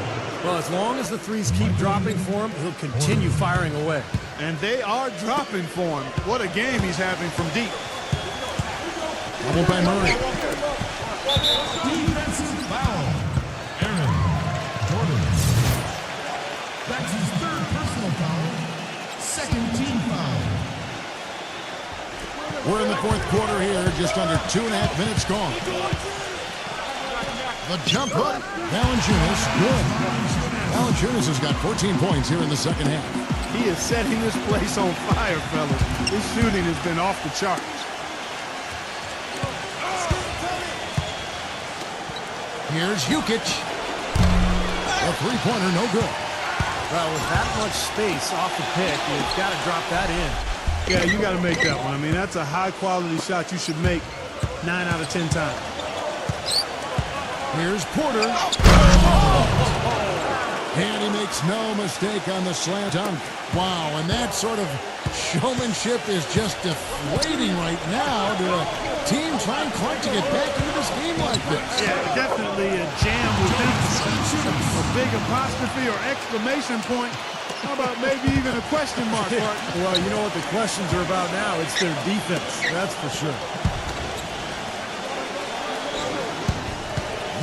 Well, as long as the threes keep dropping for him, he'll continue firing away. And they are dropping for him. What a game he's having from deep. Double by Murray. Defensive foul. Aaron Gordon. That's his third personal foul. Second team foul. We're in the fourth quarter here. Just under 2.5 minutes gone. The jump up. Valanciunas, good. Valanciunas has got 14 points here in the second half. He is setting this place on fire, fellas. His shooting has been off the charts. Here's Jukic. A three-pointer, no good. Well, with that much space off the pick, you've got to drop that in. Yeah, you got to make that one. I mean, that's a high-quality shot you should make 9 out of 10 times. Here's Porter. And he makes no mistake on the slam dunk. Wow, and that sort of showmanship is just deflating right now to a team trying Clark to get back into this game like this. Yeah, definitely a jam with them. A big apostrophe or exclamation point. How about maybe even a question mark, Bart? Well, you know what the questions are about now? It's their defense, that's for sure.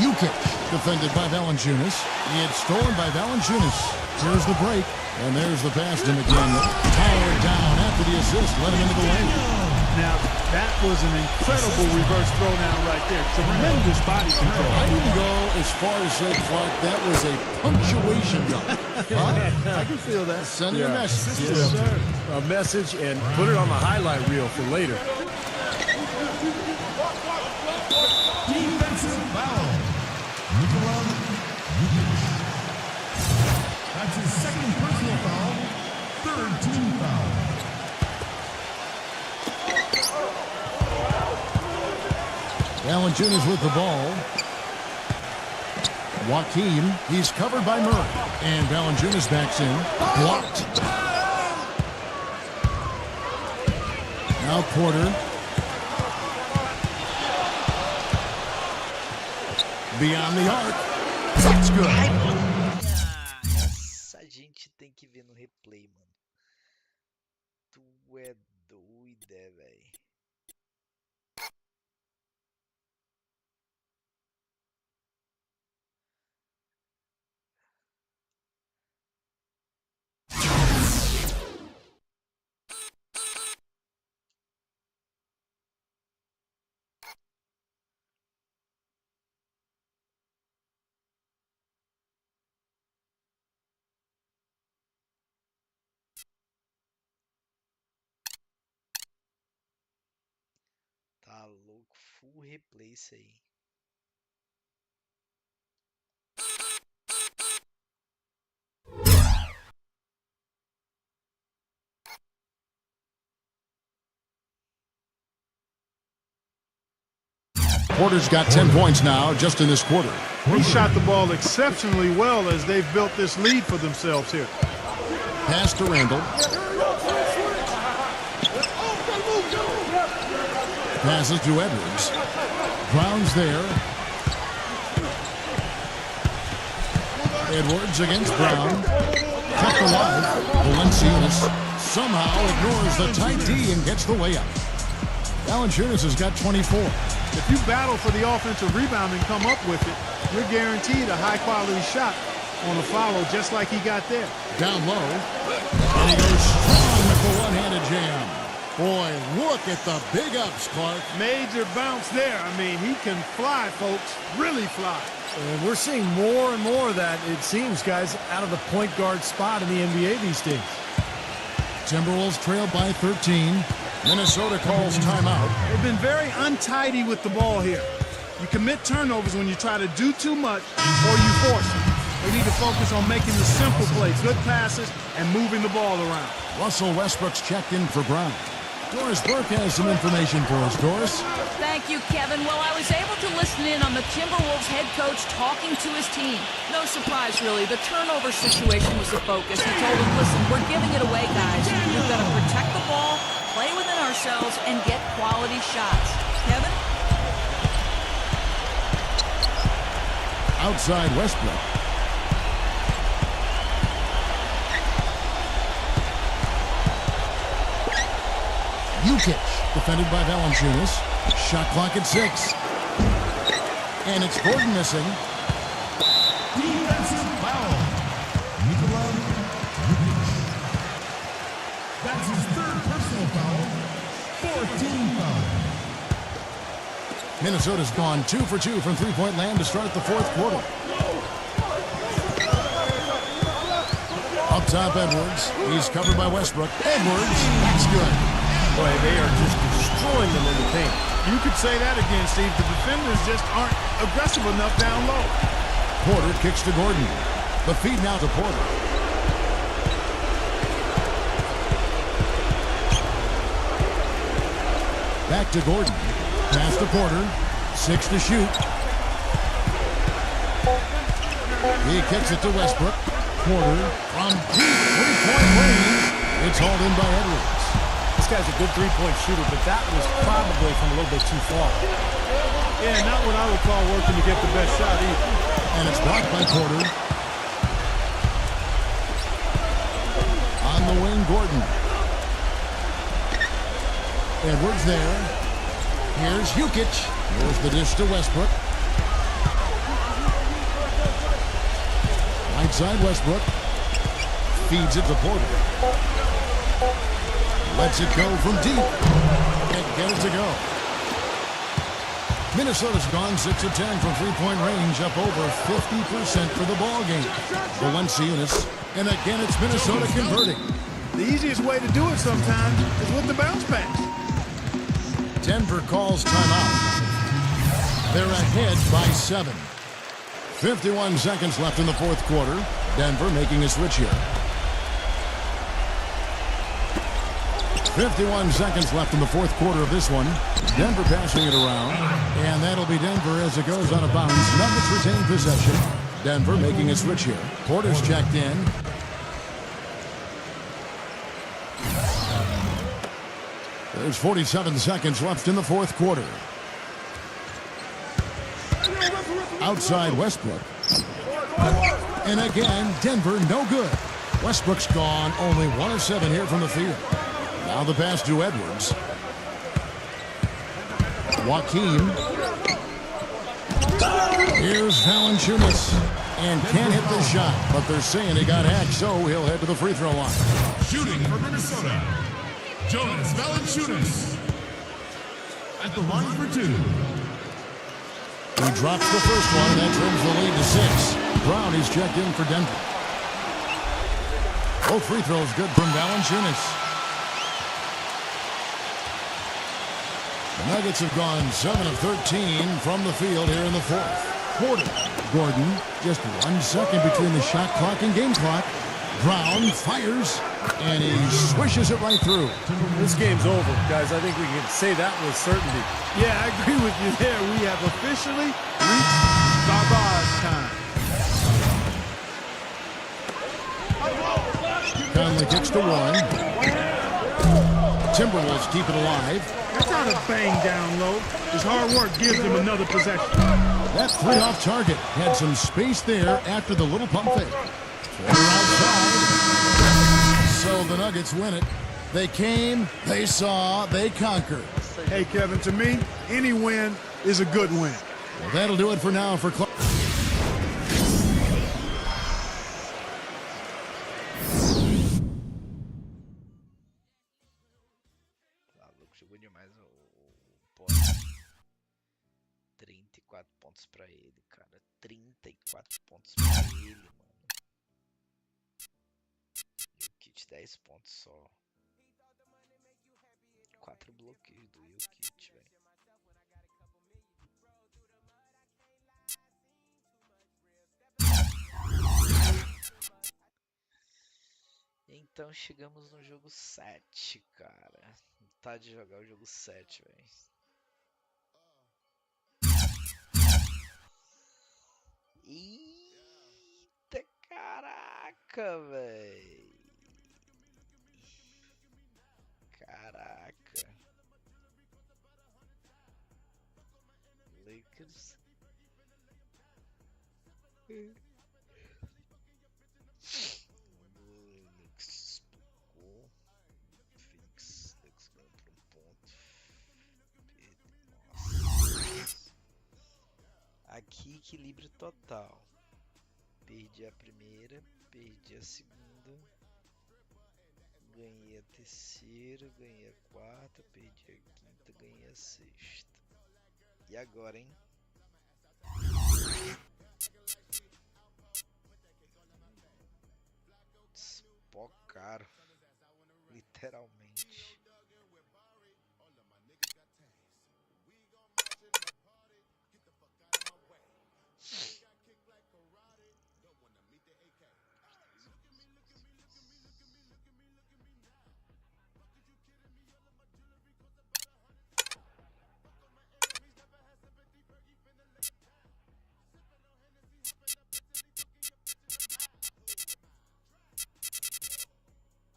Jukic, defended by Valanciunas. It's stolen by Valanciunas. Here's the break, and there's the pass to McDaniel. Powered down after the assist, let him into the lane. Now, that was an incredible reverse throwdown right there. Tremendous body control. I wouldn't go as far as say, Clark, that was a punctuation dunk. I can feel that. Sending a message. Yes, sir. A message, and put it on the highlight reel for later. Defensive foul. Nikola Jokic. That's his second personal foul. Third team foul. Valanciunas with the ball. Joaquin, he's covered by Murray. And Valanciunas backs in. Blocked. Now Porter. Beyond the arc. That's good. Essa a gente tem que ver no replay, mano. Tu é doida, velho. Tá louco, full replay isso aí. Porter's got 10 points now just in this quarter. He shot the ball exceptionally well as they've built this lead for themselves here. Pass to Randall. Passes to Edwards. Brown's there. Edwards against Brown. Kept alive. Valanciunas somehow ignores the tight D and gets the layup. Valanciunas has got 24. If you battle for the offensive rebound and come up with it, you're guaranteed a high-quality shot on a follow just like he got there. Down low. And he goes strong with the one-handed jam. Boy, look at the big ups, Clark. Major bounce there. I mean, he can fly, folks. Really fly. And we're seeing more and more of that, it seems, guys, out of the point guard spot in the NBA these days. Timberwolves trail by 13. Minnesota calls timeout. They've been very untidy with the ball here. You commit turnovers when you try to do too much or you force it. They need to focus on making the simple plays, good passes, and moving the ball around. Russell Westbrook's checked in for Brown. Doris Burke has some information for us. Doris? Thank you, Kevin. Well, I was able to listen in on the Timberwolves head coach talking to his team. No surprise, really. The turnover situation was the focus. He told them, listen, we're giving it away, guys. We've got to protect the ball, play within ourselves, and get quality shots. Kevin? Outside Westbrook. Jukic, defended by Valanciunas. Shot clock at 6. And it's Gordon missing. Defensive foul. Nikola Jokic. That's his third personal foul. Fourth team foul. Minnesota's gone 2 for 2 from three-point land to start the fourth quarter. Up top, Edwards. He's covered by Westbrook. Edwards, that's good. Boy, they are just destroying them in the paint. You could say that again, Steve. The defenders just aren't aggressive enough down low. Porter kicks to Gordon. The feed now to Porter. Back to Gordon. Pass to Porter. 6 to shoot. He kicks it to Westbrook. Porter from deep three-point range. It's hauled in by Edwards. This guy's a good three-point shooter, but that was probably from a little bit too far. Yeah, not what I would call working to get the best shot either. And it's blocked by Porter. On the wing, Gordon. Edwards there. Here's Jukic. Here's the dish to Westbrook. Right side, Westbrook. Feeds it to Porter. Lets it go from deep. And get it to go. Minnesota's gone 6 of 10 from three-point range, up over 50% for the ball game. Valanciunas, and again it's Minnesota converting. The easiest way to do it sometimes is with the bounce pass. Denver calls timeout. They're ahead by 7. 51 seconds left in the fourth quarter. Denver making a switch here. 51 seconds left in the fourth quarter of this one. Denver passing it around. And that'll be Denver as it goes out of bounds. Nuggets retain possession. Denver making a switch here. Porter's checked in. There's 47 seconds left in the fourth quarter. Outside Westbrook. And again, Denver no good. Westbrook's gone. Only 1 of 7 here from the field. Now the pass to Edwards. Joakim. Here's Valanciunas. And can't hit the shot, but they're saying he got hacked, so he'll head to the free throw line. Shooting for Minnesota, Jonas Valanciunas. At the line for 2. He drops the first one, and that trims the lead to 6. Brown is checked in for Denver. Both free throws good from Valanciunas. The Nuggets have gone 7 of 13 from the field here in the fourth. Porter. Gordon, just 1 second between the shot clock and game clock. Brown fires, and he swishes it right through. This game's over, guys. I think we can say that with certainty. Yeah, I agree with you there. We have officially reached garbage time. Conley kicks to Warren. Timberwolves keep it alive. That's not a bang down low. His hard work gives them another possession. That 3 off target had some space there after the little pump fake. Porter outside. So the Nuggets win it. They came, they saw, they conquered. Hey, Kevin, to me, any win is a good win. Well, that'll do it for now for Clark. Jogou demais o 34 pontos pra ele, cara. 34 pontos pra ele, mano. E o Kit 10 pontos só. 4 bloqueios do Kit, velho. Então chegamos no jogo 7, cara. Vontade de jogar o jogo 7, velho. Eita, caraca, velho. Caraca. Lakers. Aqui equilíbrio total. Perdi a primeira, perdi a segunda, ganhei a terceira, ganhei a quarta, perdi a quinta, ganhei a sexta. E agora, hein? Espocaram, literalmente.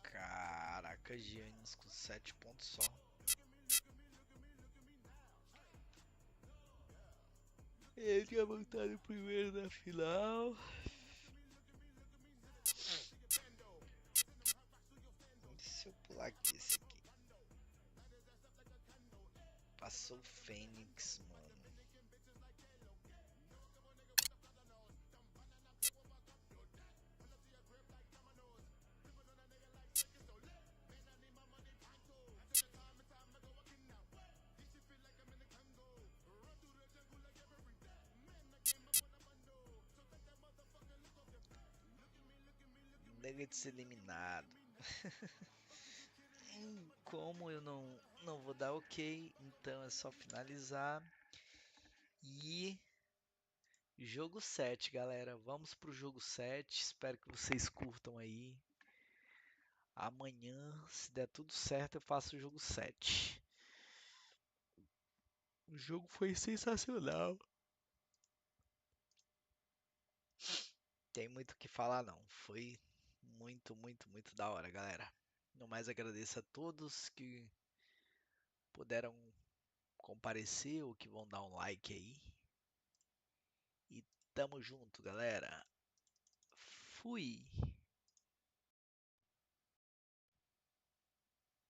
Caraca, Giannis. Ele tinha voltado primeiro na final. Se eu pular aqui esse aqui. Passou o Fênix, mano. Nuggets eliminado. Como eu não vou dar ok, então é só finalizar. E jogo 7, galera. Vamos pro jogo 7. Espero que vocês curtam aí. Amanhã, se der tudo certo, eu faço o jogo 7. O jogo foi sensacional. Tem muito o que falar não. Foi muito, muito, muito da hora, galera. No mais, agradeço a todos que puderam comparecer ou que vão dar um like aí. E tamo junto, galera. Fui!